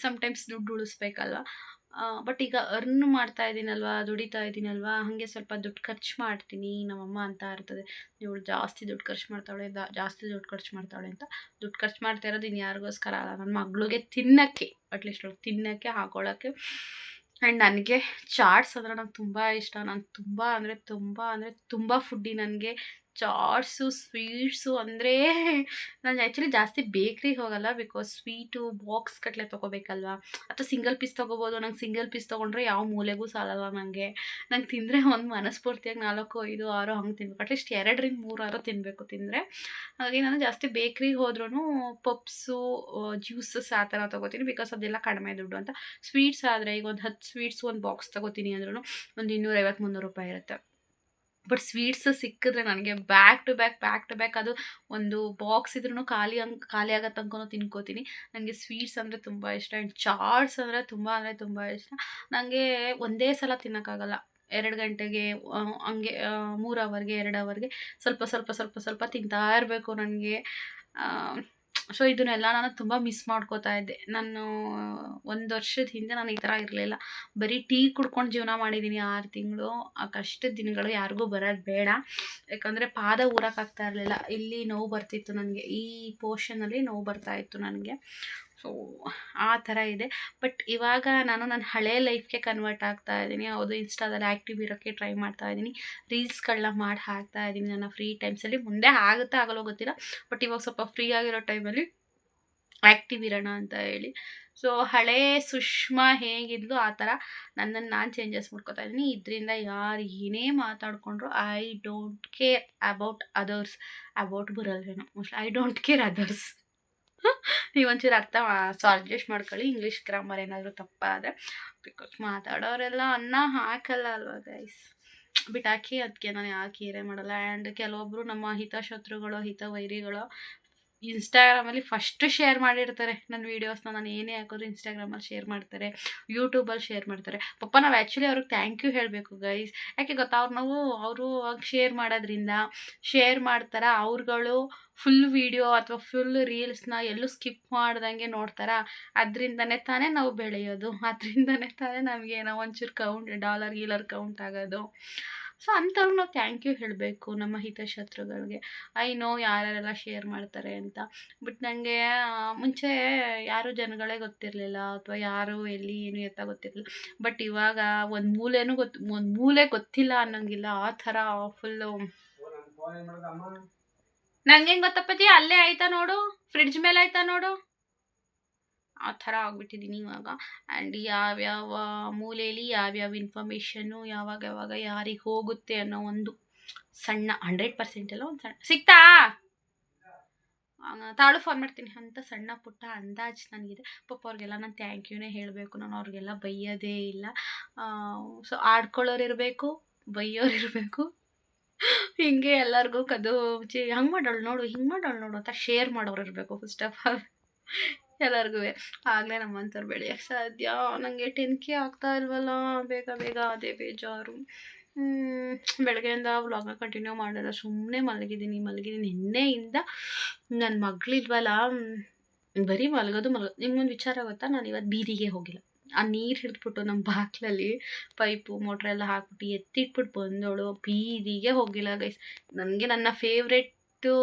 A: ಸಮ್ಟೈಮ್ಸ್ ದುಡ್ಡು ಉಳಿಸ್ಬೇಕಲ್ವ. ಬಟ್ ಈಗ ಅರ್ನ್ ಮಾಡ್ತಾ ಇದ್ದೀನಲ್ವ, ದುಡಿತಾ ಇದ್ದೀನಲ್ವ, ಹಾಗೆ ಸ್ವಲ್ಪ ದುಡ್ಡು ಖರ್ಚು ಮಾಡ್ತೀನಿ. ನಮ್ಮಮ್ಮ ಅಂತ ಇರ್ತದೆ, ಇವಳು ಜಾಸ್ತಿ ದುಡ್ಡು ಖರ್ಚು ಮಾಡ್ತಾವಳೆ, ಜಾಸ್ತಿ ದುಡ್ಡು ಖರ್ಚು ಮಾಡ್ತಾವಳೆ ಅಂತ. ದುಡ್ಡು ಖರ್ಚು ಮಾಡ್ತಾ ಇರೋದು ಇನ್ಯಾರಿಗೋಸ್ಕರ ಅಲ್ಲ, ನನ್ನ ಮಗಳಿಗೆ ತಿನ್ನೋಕ್ಕೆ, ಅಟ್ಲೀಸ್ಟ್ ಅವಳು ತಿನ್ನೋಕ್ಕೆ, ಹಾಕೊಳ್ಳೋಕ್ಕೆ. ಆ್ಯಂಡ್ ನನಗೆ ಚಾಟ್ಸ್ ಅಂದರೆ ನಂಗೆ ತುಂಬ ಇಷ್ಟ. ನಾನು ತುಂಬ ಫುಡ್ಡಿ. ನನಗೆ ಚಾಟ್ಸು, ಸ್ವೀಟ್ಸು ಅಂದರೆ ನಾನು ಆ್ಯಕ್ಚುಲಿ ಜಾಸ್ತಿ ಬೇಕ್ರಿಗೆ ಹೋಗಲ್ಲ. ಬಿಕಾಸ್ ಸ್ವೀಟು ಬಾಕ್ಸ್ ಗಟ್ಟಲೆ ತೊಗೋಬೇಕಲ್ವ, ಅಥವಾ ಸಿಂಗಲ್ ಪೀಸ್ ತೊಗೋಬೋದು. ನಂಗೆ ಸಿಂಗಲ್ ಪೀಸ್ ತೊಗೊಂಡ್ರೆ ಯಾವ ಮೂಲೆಗೂ ಸಾಲಲ್ಲ. ನಂಗೆ ತಿಂದರೆ ಒಂದು ಮನಸ್ಫೂರ್ತಿಯಾಗಿ 4, 5, 6 ಹಂಗೆ ತಿನ್ಬೇಕು. ಅಟ್ಲೀಸ್ಟ್ 2ರಿಂದ 3 ತಿನ್ನಬೇಕು ತಿಂದರೆ. ಹಾಗೆ ನಾನು ಜಾಸ್ತಿ ಬೇಕ್ರಿಗೆ ಹೋದ್ರೂ ಪಪ್ಸು, ಜ್ಯೂಸಸ್ ಆ ಥರ ತೊಗೋತೀನಿ. ಬಿಕಾಸ್ ಅದೆಲ್ಲ ಕಡಿಮೆ ದುಡ್ಡು ಅಂತ. ಸ್ವೀಟ್ಸ್ ಆದರೆ ಈಗ ಒಂದು 10 ಸ್ವೀಟ್ಸ್ ಒಂದು ಬಾಕ್ಸ್ ತೊಗೋತೀನಿ ಅಂದ್ರೂ ಒಂದು 250, 300 ರೂಪಾಯಿ ಇರುತ್ತೆ. ಬಟ್ ಸ್ವೀಟ್ಸ್ ಸಿಕ್ಕಿದ್ರೆ ನನಗೆ ಬ್ಯಾಕ್ ಟು ಬ್ಯಾಕ್ ಅದು ಒಂದು ಬಾಕ್ಸ್ ಇದ್ರೂ ಖಾಲಿ ಆಗೋ ತನಕ ತಿನ್ಕೋತೀನಿ. ನನಗೆ ಸ್ವೀಟ್ಸ್ ಅಂದರೆ ತುಂಬ ಇಷ್ಟ. ಆ್ಯಂಡ್ ಚಾಟ್ಸ್ ಅಂದರೆ ತುಂಬ ಇಷ್ಟ. ನನಗೆ ಒಂದೇ ಸಲ ತಿನ್ನೋಕ್ಕಾಗಲ್ಲ. 2 ಗಂಟೆಗೆ ಹಂಗೆ 3 ಅವರ್ಗೆ 2 ಅವರ್ಗೆ ಸ್ವಲ್ಪ ತಿಂತಾ ಇರಬೇಕು ನನಗೆ. ಸೊ ಇದನ್ನೆಲ್ಲ ನಾನು ತುಂಬ ಮಿಸ್ ಮಾಡ್ಕೋತಾ ಇದ್ದೆ. ನಾನು 1 ವರ್ಷದ ಹಿಂದೆ ನಾನು ಈ ಥರ ಇರಲಿಲ್ಲ. ಬರೀ ಟೀ ಕುಡ್ಕೊಂಡು ಜೀವನ ಮಾಡಿದ್ದೀನಿ 6 ತಿಂಗಳು. ಆ ಕಷ್ಟದ ದಿನಗಳು ಯಾರಿಗೂ ಬರೋದು ಬೇಡ. ಯಾಕಂದರೆ ಪಾದ ಊರೋಕ್ಕಾಗ್ತಾ ಇರಲಿಲ್ಲ. ಇಲ್ಲಿ ನೋವು ಬರ್ತಿತ್ತು ನನಗೆ, ಈ ಪೋರ್ಷನಲ್ಲಿ ನೋವು ಬರ್ತಾಯಿತ್ತು ನನಗೆ. ಸೊ ಆ ಥರ ಇದೆ. ಬಟ್ ಇವಾಗ ನಾನು ನನ್ನ ಹಳೆ ಲೈಫ್ಗೆ ಕನ್ವರ್ಟ್ ಆಗ್ತಾ ಇದ್ದೀನಿ. ಹೌದು, ಇನ್ಸ್ಟಾದಲ್ಲಿ ಆ್ಯಕ್ಟಿವ್ ಇರೋಕ್ಕೆ ಟ್ರೈ ಮಾಡ್ತಾ ಇದ್ದೀನಿ. ರೀಲ್ಸ್ಗಳನ್ನ ಮಾಡಿ ಹಾಕ್ತಾ ಇದ್ದೀನಿ ನನ್ನ ಫ್ರೀ ಟೈಮ್ಸಲ್ಲಿ. ಮುಂದೆ ಆಗುತ್ತಾ ಆಗಲ್ಲೋ ಗೊತ್ತಿಲ್ಲ, ಬಟ್ ಇವಾಗ ಸ್ವಲ್ಪ ಫ್ರೀ ಆಗಿರೋ ಟೈಮಲ್ಲಿ ಆ್ಯಕ್ಟಿವ್ ಇರೋಣ ಅಂತ ಹೇಳಿ. ಸೊ ಹಳೇ ಸುಷ್ಮಾ ಹೇಗಿದ್ಲು ಆ ಥರ ನನ್ನನ್ನು ನಾನು ಚೇಂಜಸ್ ಮಾಡ್ಕೊತಾ ಇದ್ದೀನಿ. ಇದರಿಂದ ಯಾರು ಏನೇ ಮಾತಾಡಿಕೊಂಡ್ರು I don't care about others. About ಬರಲ್ವೇನೋ, mostly I don't care others. ನೀವೊಂಚೂರು ಅಡ್ಜಸ್ಟ್ ಮಾಡ್ಕೊಳ್ಳಿ. ಇಂಗ್ಲೀಷ್ ಗ್ರಾಮರ್ ಏನಾದರೂ ತಪ್ಪಾದರೆ. ಬಿಕಾಸ್ ಮಾತಾಡೋರೆಲ್ಲ ಅನ್ನ ಹಾಕಲ್ಲ ಅಲ್ವಾ ಗೈಸ್. ಬಿಟ್ಟಾಕಿ ಅದಕ್ಕೆ ನಾನು ಯಾಕೆ ಏರೇ ಮಾಡಲ್ಲ. ಆ್ಯಂಡ್ ಕೆಲವೊಬ್ಬರು ನಮ್ಮ ಹಿತಶತ್ರುಗಳು, ಹಿತವೈರಿಗಳು ಇನ್ಸ್ಟಾಗ್ರಾಮಲ್ಲಿ ಫಸ್ಟು ಶೇರ್ ಮಾಡಿರ್ತಾರೆ ನನ್ನ ವೀಡಿಯೋಸ್ನ. ನಾನು ಏನೇ ಹಾಕೋದು ಇನ್ಸ್ಟಾಗ್ರಾಮಲ್ಲಿ ಶೇರ್ ಮಾಡ್ತಾರೆ, ಯೂಟ್ಯೂಬಲ್ಲಿ ಶೇರ್ ಮಾಡ್ತಾರೆ. ಪಾಪ ನಾವು ಆ್ಯಕ್ಚುಲಿ ಅವ್ರಿಗೆ ಥ್ಯಾಂಕ್ ಯು ಹೇಳಬೇಕು ಗೈಸ್. ಯಾಕೆ ಗೊತ್ತಾ, ಅವರು ಶೇರ್ ಮಾಡೋದ್ರಿಂದ ಶೇರ್ ಮಾಡ್ತಾರೆ. ಅವ್ರುಗಳು ಫುಲ್ ವೀಡಿಯೋ ಅಥವಾ ಫುಲ್ ರೀಲ್ಸ್ನ ಎಲ್ಲೂ ಸ್ಕಿಪ್ ಮಾಡ್ದಂಗೆ ನೋಡ್ತಾರಾ. ಅದರಿಂದನೇ ತಾನೇ ನಾವು ಬೆಳೆಯೋದು, ಅದರಿಂದನೇ ತಾನೇ ನಮಗೆ ಏನೋ ಒಂಚೂರು ಡಾಲರ್ ಕೌಂಟ್ ಆಗೋದು. ಸೊ ಅಂಥವ್ರಿಗೆ ನಾವು ಥ್ಯಾಂಕ್ ಯು ಹೇಳಬೇಕು, ನಮ್ಮ ಹಿತಶತ್ರುಗಳಿಗೆ. ಐ ನೋ ಯಾರ್ಯಾರೆಲ್ಲ ಶೇರ್ ಮಾಡ್ತಾರೆ ಅಂತ. ಬಟ್ ನನಗೆ ಮುಂಚೆ ಯಾರು ಜನಗಳೇ ಗೊತ್ತಿರಲಿಲ್ಲ, ಅಥವಾ ಯಾರು ಎಲ್ಲಿ ಏನು ಎತ್ತ ಗೊತ್ತಿರಲಿಲ್ಲ. ಬಟ್ ಇವಾಗ ಒಂದು ಮೂಲೆ ಗೊತ್ತಿಲ್ಲ ಅನ್ನೋಂಗಿಲ್ಲ, ಆ ಥರ ಫುಲ್ಲು. ನಂಗೆ ಗೊತ್ತಪ್ಪಜ್ಜಿ, ಅಲ್ಲೇ ಆಯ್ತಾ ನೋಡು, ಫ್ರಿಡ್ಜ್ ಮೇಲೆ ಆಯ್ತಾ ನೋಡು, ಆ ಥರ ಆಗ್ಬಿಟ್ಟಿದ್ದೀನಿ ಇವಾಗ. ಆ್ಯಂಡ್ ಯಾವ್ಯಾವ ಮೂಲೆಯಲ್ಲಿ ಯಾವ್ಯಾವ ಇನ್ಫಾರ್ಮೇಷನ್ನು ಯಾವಾಗ ಯಾರಿಗೆ ಹೋಗುತ್ತೆ ಅನ್ನೋ ಒಂದು ಸಣ್ಣ 100% ಎಲ್ಲ ಒಂದು ಸಣ್ಣ ಸಿಗ್ತಾ ತಾಳು ಫೋನ್ ಮಾಡ್ತೀನಿ ಅಂತ ಸಣ್ಣ ಪುಟ್ಟ ಅಂದಾಜು ನನಗಿದೆ. ಪಾಪ ಅವ್ರಿಗೆಲ್ಲ ನಾನು ಥ್ಯಾಂಕ್ ಯುನೇ ಹೇಳಬೇಕು. ನಾನು ಅವ್ರಿಗೆಲ್ಲ ಬೈಯೋದೇ ಇಲ್ಲ. ಸೊ ಆಡ್ಕೊಳ್ಳೋರು ಇರಬೇಕು, ಬೈಯೋರು ಇರಬೇಕು. ಹಿಂಗೆ ಎಲ್ಲರಿಗೂ ಹಂಗೆ ಮಾಡೋಳು ನೋಡು, ಹಿಂಗೆ ಮಾಡೋಳು ನೋಡು ಅಂತ ಶೇರ್ ಮಾಡೋರು ಇರಬೇಕು ಫಸ್ಟ್ ಆಫ್ ಆಲ್ ಎಲ್ಲರಿಗೂ. ಆಗಲೇ ನಮ್ಮಂಥವ್ರು ಬೆಳೆಯೋಕ್ಕೆ ಸಾಧ್ಯ. ನನಗೆ 10K ಆಗ್ತಾ ಇಲ್ವಲ್ಲ ಬೇಗ ಅದೇ ಬೇಜಾರು. ಬೆಳಗ್ಗೆಯಿಂದ ವ್ಲಾಗ್ನ ಕಂಟಿನ್ಯೂ ಮಾಡಲ್ಲ, ಸುಮ್ಮನೆ ಮಲಗಿದ್ದೀನಿ. ನಿನ್ನೆಯಿಂದ ನನ್ನ ಮಗಳಿಲ್ವಲ್ಲ, ಬರೀ ಮಲಗೋದು. ನಿಮ್ಗೊಂದು ವಿಚಾರ ಗೊತ್ತಾ, ನಾನು ಇವತ್ತು ಬೀದಿಗೆ ಹೋಗಿಲ್ಲ. ಆ ನೀರು ಹಿಡಿದ್ಬಿಟ್ಟು ನಮ್ಮ ಬಾಕ್ಲಲ್ಲಿ ಪೈಪು ಮೋಟ್ರೆಲ್ಲ ಹಾಕ್ಬಿಟ್ಟು ಎತ್ತಿಟ್ಬಿಟ್ಟು ಬಂದವಳು, ಬೀದಿಗೆ ಹೋಗಿಲ್ಲ ಗೈಸ್. ನನಗೆ ನನ್ನ ಫೇವ್ರೆಟ್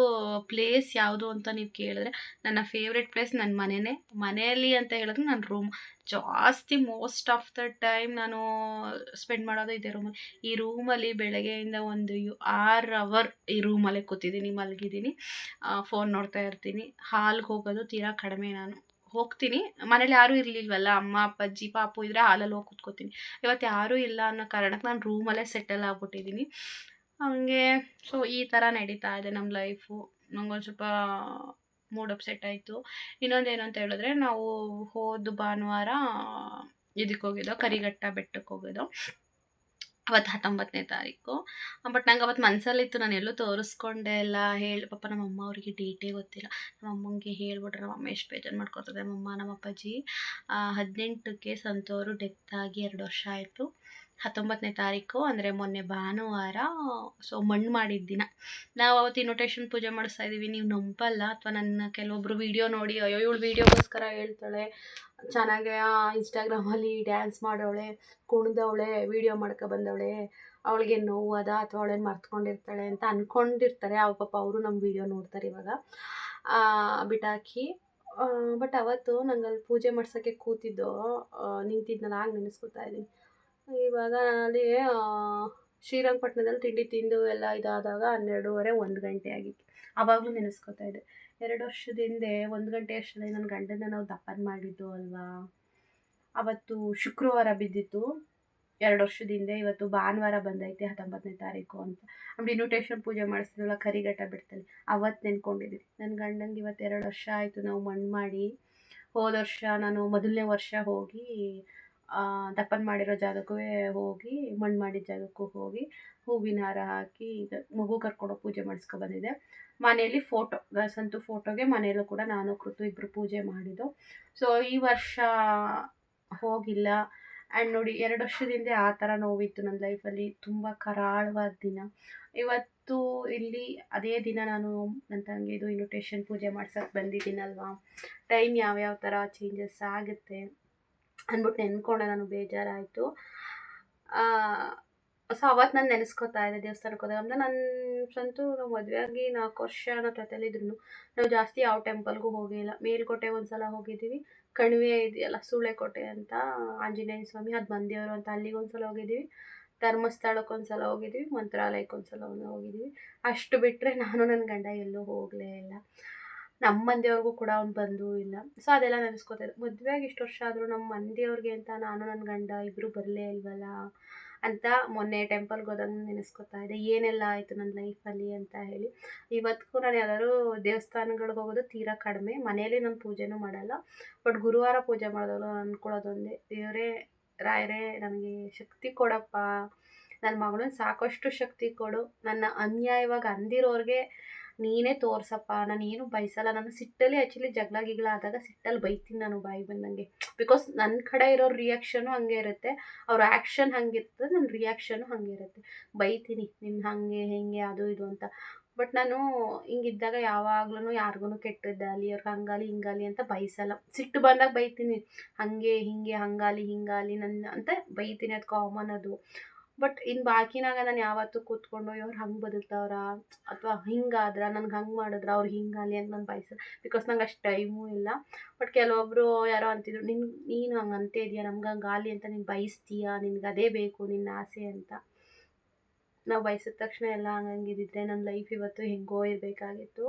A: ಪ್ಲೇಸ್ ಯಾವುದು ಅಂತ ನೀವು ಕೇಳಿದ್ರೆ ನನ್ನ ಫೇವ್ರೆಟ್ ಪ್ಲೇಸ್ ನನ್ನ ಮನೆಯೇ. ಮನೆಯಲ್ಲಿ ಅಂತ ಹೇಳಿದ್ರೆ ನನ್ನ ರೂಮ್. ಜಾಸ್ತಿ ಮೋಸ್ಟ್ ಆಫ್ ದ ಟೈಮ್ ನಾನು ಸ್ಪೆಂಡ್ ಮಾಡೋದು ಇದೆ ರೂಮಲ್ಲಿ. ಈ ರೂಮಲ್ಲಿ ಬೆಳಗ್ಗೆಯಿಂದ ಒಂದು 6 ಅವರ್ ಈ ರೂಮಲ್ಲೇ ಕೂತಿದ್ದೀನಿ, ಮಲಗಿದ್ದೀನಿ, ಫೋನ್ ನೋಡ್ತಾ ಇರ್ತೀನಿ. ಹಾಲ್ಗೆ ಹೋಗೋದು ತೀರಾ ಕಡಿಮೆ. ನಾನು ಹೋಗ್ತೀನಿ, ಮನೇಲಿ ಯಾರೂ ಇರಲಿಲ್ವಲ್ಲ, ಅಮ್ಮ ಅಪ್ಪಾಜಿ ಪಾಪು ಇದ್ದರೆ ಹಾಲಲ್ಲಿ ಹೋಗಿ ಕೂತ್ಕೋತೀನಿ. ಇವತ್ತು ಯಾರೂ ಇಲ್ಲ ಅನ್ನೋ ಕಾರಣಕ್ಕೆ ನಾನು ರೂಮಲ್ಲೇ ಸೆಟಲ್ ಆಗ್ಬಿಟ್ಟಿದ್ದೀನಿ. ಹಾಗೆ ಸೊ ಈ ಥರ ನಡೀತಾ ಇದೆ ನಮ್ಮ ಲೈಫು. ನಂಗೊಂದು ಸ್ವಲ್ಪ ಮೂಡ್ ಅಪ್ಸೆಟ್ ಆಯಿತು. ಇನ್ನೊಂದೇನು ಅಂತ ಹೇಳಿದ್ರೆ, ನಾವು ಹೋದ ಭಾನುವಾರ ಇದಕ್ಕೆ ಹೋಗಿದ್ದೋ, ಕರಿಘಟ್ಟ ಬೆಟ್ಟಕ್ಕೆ ಹೋಗಿದ್ದೋ. ಅವತ್ತು 19ನೇ ತಾರೀಕು. ಬಟ್ ನಂಗೆ ಅವತ್ತು ಮನಸ್ಸಲ್ಲಿತ್ತು, ನಾನು ಎಲ್ಲೂ ತೋರಿಸ್ಕೊಂಡೆ ಎಲ್ಲ. ಪಾಪ ನಮ್ಮಮ್ಮ ಅವರಿಗೆ ಡೇಟೇ ಗೊತ್ತಿಲ್ಲ. ನಮ್ಮಮ್ಮಂಗೆ ಹೇಳ್ಬಿಟ್ರೆ ನಮ್ಮಮ್ಮ ಎಷ್ಟು ಬೇಜಾರು ಮಾಡ್ಕೊತದೆ. ನಮ್ಮ ಅಪ್ಪಾಜಿ 18ಕ್ಕೆ ಸಂತೋರು ಡೆತ್ ಆಗಿ 2 ವರ್ಷ ಆಯಿತು. 19ನೇ ತಾರೀಕು ಅಂದರೆ ಮೊನ್ನೆ ಭಾನುವಾರ. ಸೊ ಮಣ್ಣು ಮಾಡಿದ ದಿನ ನಾವು ಅವತ್ತು ಇನ್ವಿಟೇಷನ್ ಪೂಜೆ ಮಾಡಿಸ್ತಾ ಇದ್ದೀವಿ. ನೀವು ನಂಬಲ್ಲ, ಅಥವಾ ನನ್ನ ಕೆಲವೊಬ್ಬರು ವೀಡಿಯೋ ನೋಡಿ ಅಯ್ಯೋ ಇವಳು ವೀಡಿಯೋಗೋಸ್ಕರ ಹೇಳ್ತಾಳೆ, ಚೆನ್ನಾಗಿ ಇನ್ಸ್ಟಾಗ್ರಾಮಲ್ಲಿ ಡ್ಯಾನ್ಸ್ ಮಾಡೋಳೆ, ಕುಣಿದವಳೆ, ವೀಡಿಯೋ ಬಂದವಳೆ, ಅವಳಿಗೆ ನೋವದ ಅಥವಾ ಅವಳೇನು ಮರ್ತ್ಕೊಂಡಿರ್ತಾಳೆ ಅಂತ ಅಂದ್ಕೊಂಡಿರ್ತಾರೆ. ಪಾಪ ಅವರು ನಮ್ಮ ವೀಡಿಯೋ ನೋಡ್ತಾರೆ ಇವಾಗ ಬಿಟ್ಟಾಕಿ. ಬಟ್ ಅವತ್ತು ನಂಗಲ್ಲಿ ಪೂಜೆ ಮಾಡ್ಸೋಕ್ಕೆ ಕೂತಿದ್ದೋ, ನಿಂತಿದ್ದನಲ್ಲ, ಆಗ ನೆನೆಸ್ಕೊತಾ ಇದ್ದೀನಿ. ಇವಾಗ ಅಲ್ಲಿ ಶ್ರೀರಂಗಪಟ್ಟಣದಲ್ಲಿ ತಿಂಡಿ ತಿಂದು ಎಲ್ಲ ಇದಾದಾಗ 12:30 1 ಗಂಟೆ ಆಗಿತ್ತು. ಆವಾಗಲೂ ನೆನೆಸ್ಕೊತಾ ಇದ್ದೆ. 2 ವರ್ಷದ ಹಿಂದೆ 1 ಗಂಟೆ ಅಷ್ಟರಲ್ಲಿ ನನ್ನ ಗಂಡನ ನಾವು ದಪ್ಪನ ಮಾಡಿದ್ದು ಅಲ್ವಾ. ಅವತ್ತು ಶುಕ್ರವಾರ ಬಿದ್ದಿತ್ತು 2 ವರ್ಷದ ಹಿಂದೆ. ಇವತ್ತು ಭಾನುವಾರ ಬಂದೈತೆ 19ನೇ ತಾರೀಕು ಅಂತ. ನಮ್ದು ಇನ್ವಿಟೇಷನ್ ಪೂಜೆ ಮಾಡಿಸ್ತಿದ್ವಲ್ಲ ಕರಿಘಟ್ಟ ಬೆಟ್ಟದಲ್ಲಿ, ಅವತ್ತು ನೆನ್ಕೊಂಡಿದ್ದೀನಿ. ನನ್ನ ಗಂಡಂಗೆ ಇವತ್ತು 2 ವರ್ಷ ಆಯಿತು ನಾವು ಮಣ್ಣು ಮಾಡಿ. ಹೋದ ವರ್ಷ ನಾನು ಮೊದಲನೇ ವರ್ಷ ಹೋಗಿ ದಪ್ಪನ ಮಾಡಿರೋ ಜಾಗಕ್ಕೂ ಹೋಗಿ, ಮಣ್ಣು ಮಾಡಿದ ಜಾಗಕ್ಕೂ ಹೋಗಿ ಹೂವಿನ ಹಾರ ಹಾಕಿ ಮಗು ಕರ್ಕೊಂಡೋಗಿ ಪೂಜೆ ಮಾಡಿಸ್ಕೊಬಂದಿದ್ದೆ. ಮನೆಯಲ್ಲಿ ಫೋಟೋ ಸಂತು ಫೋಟೋಗೆ ಮನೆಯಲ್ಲೂ ಕೂಡ ನಾನು ಕೃತು ಇಬ್ಬರು ಪೂಜೆ ಮಾಡಿದ್ದು. ಸೊ ಈ ವರ್ಷ ಹೋಗಿಲ್ಲ. ಆ್ಯಂಡ್ ನೋಡಿ, 2 ವರ್ಷದ ಹಿಂದೆ ಆ ಥರ ನೋವಿತ್ತು ನನ್ನ ಲೈಫಲ್ಲಿ, ತುಂಬ ಕರಾಳವಾದ ದಿನ. ಇವತ್ತು ಇಲ್ಲಿ ಅದೇ ದಿನ ನಾನು ನನ್ನ ತಂಗಿದು ಇನ್ವಿಟೇಷನ್ ಪೂಜೆ ಮಾಡ್ಸೋಕ್ಕೆ ಬಂದಿದ್ದೀನಲ್ವಾ. ಟೈಮ್ ಯಾವ್ಯಾವ ಥರ ಚೇಂಜಸ್ ಆಗುತ್ತೆ ಅಂದ್ಬಿಟ್ಟು ನೆನ್ಕೊಂಡೆ, ನಾನು ಬೇಜಾರಾಯಿತು. ಸೊ ಅವತ್ತು ನಾನು ನೆನೆಸ್ಕೊತಾ ಇದ್ದೆ ದೇವಸ್ಥಾನಕ್ಕೆ ಹೋದಾಗ. ಅಂದರೆ ನನ್ನ ಸ್ವಂತ ನಾವು ಮದುವೆ ಆಗಿ 4 ವರ್ಷ ಅನ್ನೋ ಜೊತೆಲಿದ್ರು ನಾವು ಜಾಸ್ತಿ ಯಾವ ಟೆಂಪಲ್ಗೂ ಹೋಗಿಲ್ಲ. ಮೇಲ್ಕೋಟೆ ಒಂದು ಸಲ ಹೋಗಿದ್ದೀವಿ, ಕಣಿವೆ ಇದೆಯಲ್ಲ ಸೂಳೆಕೋಟೆ ಅಂತ ಆಂಜನೇಯ ಸ್ವಾಮಿ, ಅದು ಮಂದಿಯವರು ಅಂತ, ಅಲ್ಲಿಗೊಂದು ಸಲ ಹೋಗಿದ್ದೀವಿ. ಧರ್ಮಸ್ಥಳಕ್ಕೆ ಒಂದು ಸಲ ಹೋಗಿದ್ದೀವಿ, ಮಂತ್ರಾಲಯಕ್ಕೆ ಒಂದು ಸಲ ಹೋಗಿದ್ದೀವಿ. ಅಷ್ಟು ಬಿಟ್ಟರೆ ನಾನು ನನ್ನ ಗಂಡ ಎಲ್ಲೂ ಹೋಗಲೇ ಇಲ್ಲ. ನಮ್ಮ ಮಂದಿಯವ್ರಿಗೂ ಕೂಡ ಅವ್ನು ಬಂದೂ ಇಲ್ಲ. ಸೊ ಅದೆಲ್ಲ ನೆನೆಸ್ಕೊತಾ ಇದ್ದೆ. ಮದುವೆಯಾಗಿ ಇಷ್ಟು ವರ್ಷ ಆದರೂ ನಮ್ಮ ಮಂದಿಯವ್ರಿಗೆ ಅಂತ ನಾನು ನನ್ನ ಗಂಡ ಇಬ್ಬರು ಬರಲೇ ಇಲ್ವಲ್ಲ ಅಂತ ಮೊನ್ನೆ ಟೆಂಪಲ್ಗೆ ಹೋದಾಗ ನೆನೆಸ್ಕೊತಾ ಇದ್ದೆ, ಏನೆಲ್ಲ ಆಯಿತು ನನ್ನ ಲೈಫಲ್ಲಿ ಅಂತ ಹೇಳಿ. ಇವತ್ತಿಗೂ ನಾನು ಯಾವ್ದಾದ್ರು ದೇವಸ್ಥಾನಗಳಿಗೆ ಹೋಗೋದು ತೀರಾ ಕಡಿಮೆ. ಮನೆಯಲ್ಲಿ ನಾನು ಪೂಜೆನೂ ಮಾಡಲ್ಲ. ಬಟ್ ಗುರುವಾರ ಪೂಜೆ ಮಾಡೋದು ಅಂದ್ಕೊಳ್ಳೋದೊಂದೇ, ದೇವರೇ ರಾಯರೇ ನನಗೆ ಶಕ್ತಿ ಕೊಡಪ್ಪ, ನನ್ನ ಮಗಳನ್ನ ಸಾಕಷ್ಟು ಶಕ್ತಿ ಕೊಡು, ನನ್ನ ಅನ್ಯಾಯವಾಗಿ ಅಂದಿರೋರಿಗೆ ನೀನೇ ತೋರ್ಸಪ್ಪ, ನಾನು ಏನು ಬಯಸಲ್ಲ. ನಾನು ಸಿಟ್ಟಲ್ಲಿ ಆ್ಯಕ್ಚುಲಿ ಜಗಳ ಆದಾಗ ಸಿಟ್ಟಲ್ಲಿ ಬೈತೀನಿ ನಾನು ಬಾಯಿ ಬಂದಂಗೆ. ಬಿಕಾಸ್ ನನ್ನ ಕಡೆ ಇರೋ ರಿಯಾಕ್ಷನು ಹಂಗೆ ಇರುತ್ತೆ, ಅವ್ರ ಆ್ಯಕ್ಷನ್ ಹಂಗಿರ್ತದೆ, ನನ್ನ ರಿಯಾಕ್ಷನು ಹಂಗೆ ಇರುತ್ತೆ. ಬೈತೀನಿ, ನಿಮ್ಗೆ ಹಾಗೆ ಹಿಂಗೆ ಅದು ಇದು ಅಂತ. ಬಟ್ ನಾನು ಹಿಂಗಿದ್ದಾಗ ಯಾವಾಗ್ಲೂ ಯಾರಿಗೂ ಕೆಟ್ಟದ್ದಾಗಲಿ, ಅವ್ರಿಗೆ ಹಂಗಾಲಿ ಹಿಂಗಾಲಿ ಅಂತ ಬಯಸಲ್ಲ. ಸಿಟ್ಟು ಬಂದಾಗ ಬೈತೀನಿ, ಹಾಗೆ ಹಿಂಗೆ ಹಂಗಾಲಿ ಹಿಂಗಾಲಿ ನನ್ನ ಅಂತ ಬೈತೀನಿ, ಅದು ಕಾಮನ್ ಅದು. ಬಟ್ ಇನ್ನು ಬಾಕಿನಾಗ ನಾನು ಯಾವತ್ತೂ ಕೂತ್ಕೊಂಡು ಇವ್ರು ಹಂಗೆ ಬದುಕ್ತವ್ರ ಅಥವಾ ಹಿಂಗಾದ್ರೆ ನನಗೆ ಹಂಗೆ ಮಾಡಿದ್ರೆ ಅವ್ರು ಹಿಂಗಾಲಿ ಅಂತ ನಾನು ಬಯಸಲ್ಲ. ಬಿಕಾಸ್ ನಂಗೆ ಅಷ್ಟು ಟೈಮೂ ಇಲ್ಲ. ಬಟ್ ಕೆಲವೊಬ್ಬರು ಯಾರೋ ಅಂತಿದ್ರು, ನೀನು ಹಂಗೆ ಅಂತ ಇದೆಯಾ, ನಮ್ಗೆ ಹಂಗಾಲಿ ಅಂತ ನೀನು ಬಯಸ್ತೀಯಾ, ನಿನ್ಗೆ ಅದೇ ಬೇಕು ನಿನ್ನ ಆಸೆ ಅಂತ. ನಾವು ಬಯಸಿದ ತಕ್ಷಣ ಎಲ್ಲ ಹಂಗಿದ್ದಿದ್ರೆ ನನ್ನ ಲೈಫ್ ಇವತ್ತು ಹೆಂಗೋ ಇರಬೇಕಾಗಿತ್ತು.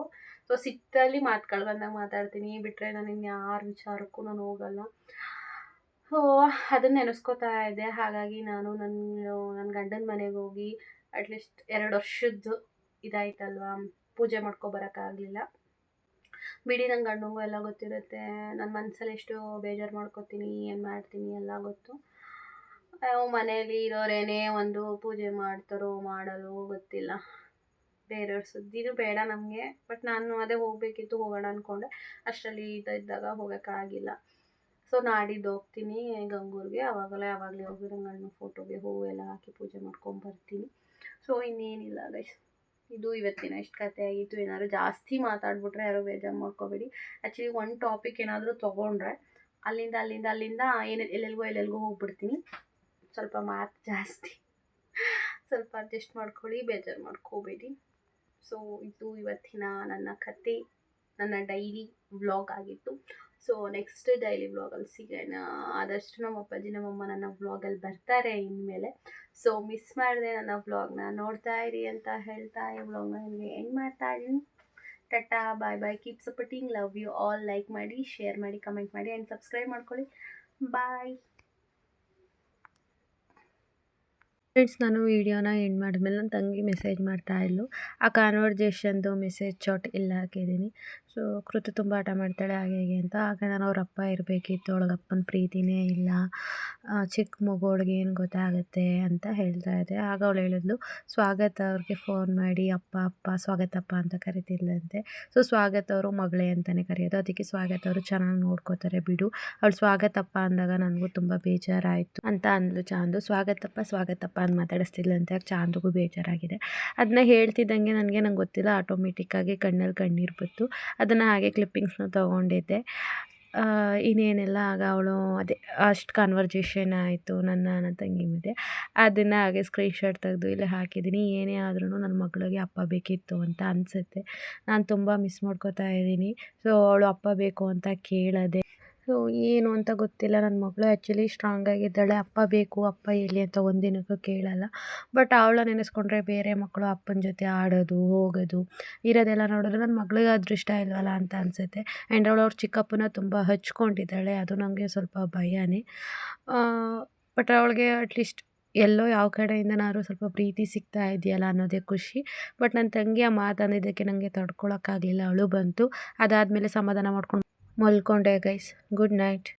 A: ಸೊ ಸಿಟ್ಟಲ್ಲಿ ಮಾತುಗಳು ಬಂದಾಗ ಮಾತಾಡ್ತೀನಿ, ಬಿಟ್ಟರೆ ನಾನು ಇನ್ಯಾರ ವಿಚಾರಕ್ಕೂ ನಾನು ಹೋಗಲ್ಲ. ಸೊ ಅದನ್ನು ನೆನೆಸ್ಕೊತಾ ಇದ್ದೆ. ಹಾಗಾಗಿ ನಾನು ನನ್ನ ಗಂಡನ ಮನೆಗೆ ಹೋಗಿ ಅಟ್ಲೀಸ್ಟ್ 2 ವರ್ಷದ್ದು ಇದಾಯ್ತಲ್ವಾ, ಪೂಜೆ ಮಾಡ್ಕೊಬರೋಕ್ಕಾಗಲಿಲ್ಲ. ಬಿಡಿ, ನನ್ನ ಗಂಡಂಗೂ ಎಲ್ಲ ಗೊತ್ತಿರುತ್ತೆ, ನನ್ನ ಮನಸ್ಸಲ್ಲಿ ಎಷ್ಟು ಬೇಜಾರು ಮಾಡ್ಕೊತೀನಿ, ಏನು ಮಾಡ್ತೀನಿ ಎಲ್ಲ ಗೊತ್ತು. ಮನೆಯಲ್ಲಿ ಇರೋರೇನೇ ಒಂದು ಪೂಜೆ ಮಾಡ್ತಾರೋ ಮಾಡಲು ಗೊತ್ತಿಲ್ಲ. ಬೇರೆಯವ್ರ ಸುದ್ದಿನೂ ಬೇಡ ನಮಗೆ. ಬಟ್ ನಾನು ಅದೇ ಹೋಗಬೇಕಿತ್ತು, ಹೋಗೋಣ ಅಂದ್ಕೊಂಡೆ. ಅಷ್ಟರಲ್ಲಿ ಇದ್ದಾಗ ಹೋಗೋಕ್ಕಾಗಿಲ್ಲ. ಸೊ ನಾಡಿದ್ದು ಹೋಗ್ತೀನಿ ಗಂಗೂರಿಗೆ. ಆವಾಗಲೇ ಹೋಗಿ ನನ್ನ ಗಂಡನ ಫೋಟೋಗೆ ಹೂವು ಎಲ್ಲ ಹಾಕಿ ಪೂಜೆ ಮಾಡ್ಕೊಂಬರ್ತೀನಿ. ಸೊ ಇನ್ನೇನಿಲ್ಲ ಗೈಸ್, ಇದು ಇವತ್ತಿನ ಇಷ್ಟು ಕತೆ ಆಗಿತ್ತು. ಏನಾದರೂ ಜಾಸ್ತಿ ಮಾತಾಡ್ಬಿಟ್ರೆ ಯಾರೋ ಬೇಜಾರು ಮಾಡ್ಕೋಬೇಡಿ. ಆ್ಯಕ್ಚುಲಿ ಒಂದು ಟಾಪಿಕ್ ಏನಾದರೂ ತೊಗೊಂಡ್ರೆ ಅಲ್ಲಿಂದ ಎಲ್ಲೆಲ್ಗೋ ಹೋಗ್ಬಿಡ್ತೀನಿ. ಸ್ವಲ್ಪ ಮಾತು ಜಾಸ್ತಿ, ಸ್ವಲ್ಪ ಅಡ್ಜಸ್ಟ್ ಮಾಡ್ಕೊಳ್ಳಿ, ಬೇಜಾರು ಮಾಡ್ಕೋಬೇಡಿ. ಸೊ ಇದು ಇವತ್ತಿನ ನನ್ನ ಕತೆ, ನನ್ನ ಡೈಲಿ ವ್ಲಾಗ್ ಆಗಿತ್ತು. ಸೊ ನೆಕ್ಸ್ಟ್ ಡೈಲಿ ವ್ಲಾಗಲ್ಲಿ ಸಿಗೋಣ. ಆದಷ್ಟು ನಮ್ಮ ಅಪ್ಪಾಜಿ ನಮ್ಮಮ್ಮ ನನ್ನ ವ್ಲಾಗಲ್ಲಿ ಬರ್ತಾರೆ ಇನ್ಮೇಲೆ. ಸೊ ಮಿಸ್ ಮಾಡಿದೆ ನನ್ನ ವ್ಲಾಗ್ನ, ನೋಡ್ತಾ ಇರಿ ಅಂತ ಹೇಳ್ತಾ ಈ ವ್ಲಾಗ್ನ ನಿಮಗೆ ಎಂಡ್ ಮಾಡ್ತಾ ಇದ್ದೀನಿ. Tata, bye bye, keep supporting, love you all. Like ಮಾಡಿ, ಶೇರ್ ಮಾಡಿ, ಕಮೆಂಟ್ ಮಾಡಿ ಆ್ಯಂಡ್ ಸಬ್ಸ್ಕ್ರೈಬ್ ಮಾಡ್ಕೊಳ್ಳಿ. Bye friends. ನಾನು ವೀಡಿಯೋನ ಎಂಡ್ ಮಾಡಿದ್ಮೇಲೆ ನನ್ನ ತಂಗಿ ಮೆಸೇಜ್ ಮಾಡ್ತಾ ಇದ್ಲು. ಆ ಕಾನ್ವರ್ಜೇಷನ್ದು ಮೆಸೇಜ್ ಶಾಟ್ ಎಲ್ಲ ಹಾಕಿದ್ದೀನಿ. ಸೊ ಕೃತು ತುಂಬ ಆಟ ಮಾಡ್ತಾಳೆ ಹಾಗೆ ಹೀಗೆ ಅಂತ. ಆಗ ನಾನು ಅವ್ರ ಅಪ್ಪ ಇರಬೇಕಿತ್ತು, ಅವಳಿಗೆ ಅಪ್ಪನ ಪ್ರೀತಿನೇ ಇಲ್ಲ, ಚಿಕ್ಕ ಮಗುವಳಿಗೆ ಏನು ಗೊತ್ತಾಗುತ್ತೆ ಅಂತ ಹೇಳ್ತಾ ಇದ್ದೆ. ಆಗ ಅವಳು ಹೇಳಿದ್ಲು, ಸ್ವಾಗತ್ ಅವ್ರಿಗೆ ಫೋನ್ ಮಾಡಿ ಅಪ್ಪ ಅಪ್ಪ ಸ್ವಾಗತಪ್ಪ ಅಂತ ಕರಿತಿದ್ಲಂತೆ. ಸೊ ಸ್ವಾಗತ್ ಅವರು ಮಗಳೇ ಅಂತಲೇ ಕರೆಯೋದು, ಅದಕ್ಕೆ ಸ್ವಾಗತ್ ಅವರು ಚೆನ್ನಾಗಿ ನೋಡ್ಕೋತಾರೆ ಬಿಡು. ಅವಳು ಸ್ವಾಗತಪ್ಪ ಅಂದಾಗ ನನಗೂ ತುಂಬ ಬೇಜಾರಾಯಿತು ಅಂತ ಅಂದ್ಲು ಚಾಂದು. ಸ್ವಾಗತಪ್ಪ ಅಂತ ಮಾತಾಡಿಸ್ತಿದ್ಲಂತೆ. ಚಾಂದುಗೂ ಬೇಜಾರಾಗಿದೆ. ಅದನ್ನ ಹೇಳ್ತಿದ್ದಂಗೆ ನಂಗೆ ಗೊತ್ತಿಲ್ಲ, ಆಟೋಮೆಟಿಕ್ಕಾಗಿ ಕಣ್ಣಲ್ಲಿ ಕಣ್ಣೀರು ಬಂತು. ಅದನ್ನು ಹಾಗೆ ಕ್ಲಿಪ್ಪಿಂಗ್ಸ್ನ ತೊಗೊಂಡಿದ್ದೆ. ಇನ್ನೇನೆಲ್ಲ ಆಗ ಅವಳು ಅದೇ ಅಷ್ಟು ಕಾನ್ವರ್ಜೇಷನ್ ಆಯಿತು ನನ್ನ ತಂಗಿ ಮಧ್ಯೆ. ಅದನ್ನು ಹಾಗೆ ಸ್ಕ್ರೀನ್ಶಾಟ್ ತೆಗೆದು ಇಲ್ಲಿ ಹಾಕಿದ್ದೀನಿ. ಏನೇ ಆದ್ರೂ ನನ್ನ ಮಗಳಿಗೆ ಅಪ್ಪ ಬೇಕಿತ್ತು ಅಂತ ಅನಿಸುತ್ತೆ. ನಾನು ತುಂಬ ಮಿಸ್ ಮಾಡ್ಕೋತಾ ಇದ್ದೀನಿ. ಸೊ ಅವಳು ಅಪ್ಪ ಬೇಕು ಅಂತ ಕೇಳದೆ. ಸೊ ಏನು ಅಂತ ಗೊತ್ತಿಲ್ಲ, ನನ್ನ ಮಗಳು ಆ್ಯಕ್ಚುಲಿ ಸ್ಟ್ರಾಂಗಾಗಿದ್ದಾಳೆ. ಅಪ್ಪ ಬೇಕು, ಅಪ್ಪ ಎಲ್ಲಿ ಅಂತ ಒಂದಿನಕ್ಕೂ ಕೇಳಲ್ಲ. ಬಟ್ ಅವಳ ನೆನೆಸ್ಕೊಂಡ್ರೆ ಬೇರೆ ಮಕ್ಕಳು ಅಪ್ಪನ ಜೊತೆ ಆಡೋದು, ಹೋಗೋದು, ಇರೋದೆಲ್ಲ ನೋಡಿದ್ರೆ ನನ್ನ ಮಗಳಿಗೆ ಅದೃಷ್ಟ ಇಲ್ವಲ್ಲ ಅಂತ ಅನಿಸುತ್ತೆ. ಆ್ಯಂಡ್ ಅವಳು ಅವ್ರ ಚಿಕ್ಕಪ್ಪನ ತುಂಬ ಹಚ್ಕೊಂಡಿದ್ದಾಳೆ, ಅದು ನನಗೆ ಸ್ವಲ್ಪ ಭಯನೇ. ಬಟ್ ಅವಳಿಗೆ ಅಟ್ಲೀಸ್ಟ್ ಎಲ್ಲೋ ಯಾವ ಕಡೆಯಿಂದನಾದ್ರೂ ಸ್ವಲ್ಪ ಪ್ರೀತಿ ಸಿಗ್ತಾ ಇದೆಯಲ್ಲ ಅನ್ನೋದೇ ಖುಷಿ. ಬಟ್ ನನ್ನ ತಂಗಿ ಆ ಮಾತಂದಿದ್ದಕ್ಕೆ ನನಗೆ ತಡ್ಕೊಳಕ್ಕಾಗಲಿಲ್ಲ, ಅಳು ಬಂತು. ಅದಾದಮೇಲೆ ಸಮಾಧಾನ ಮಾಡ್ಕೊಂಡು ಮಲ್ಕೊಂಡೆ ಗೈಸ್. Good night.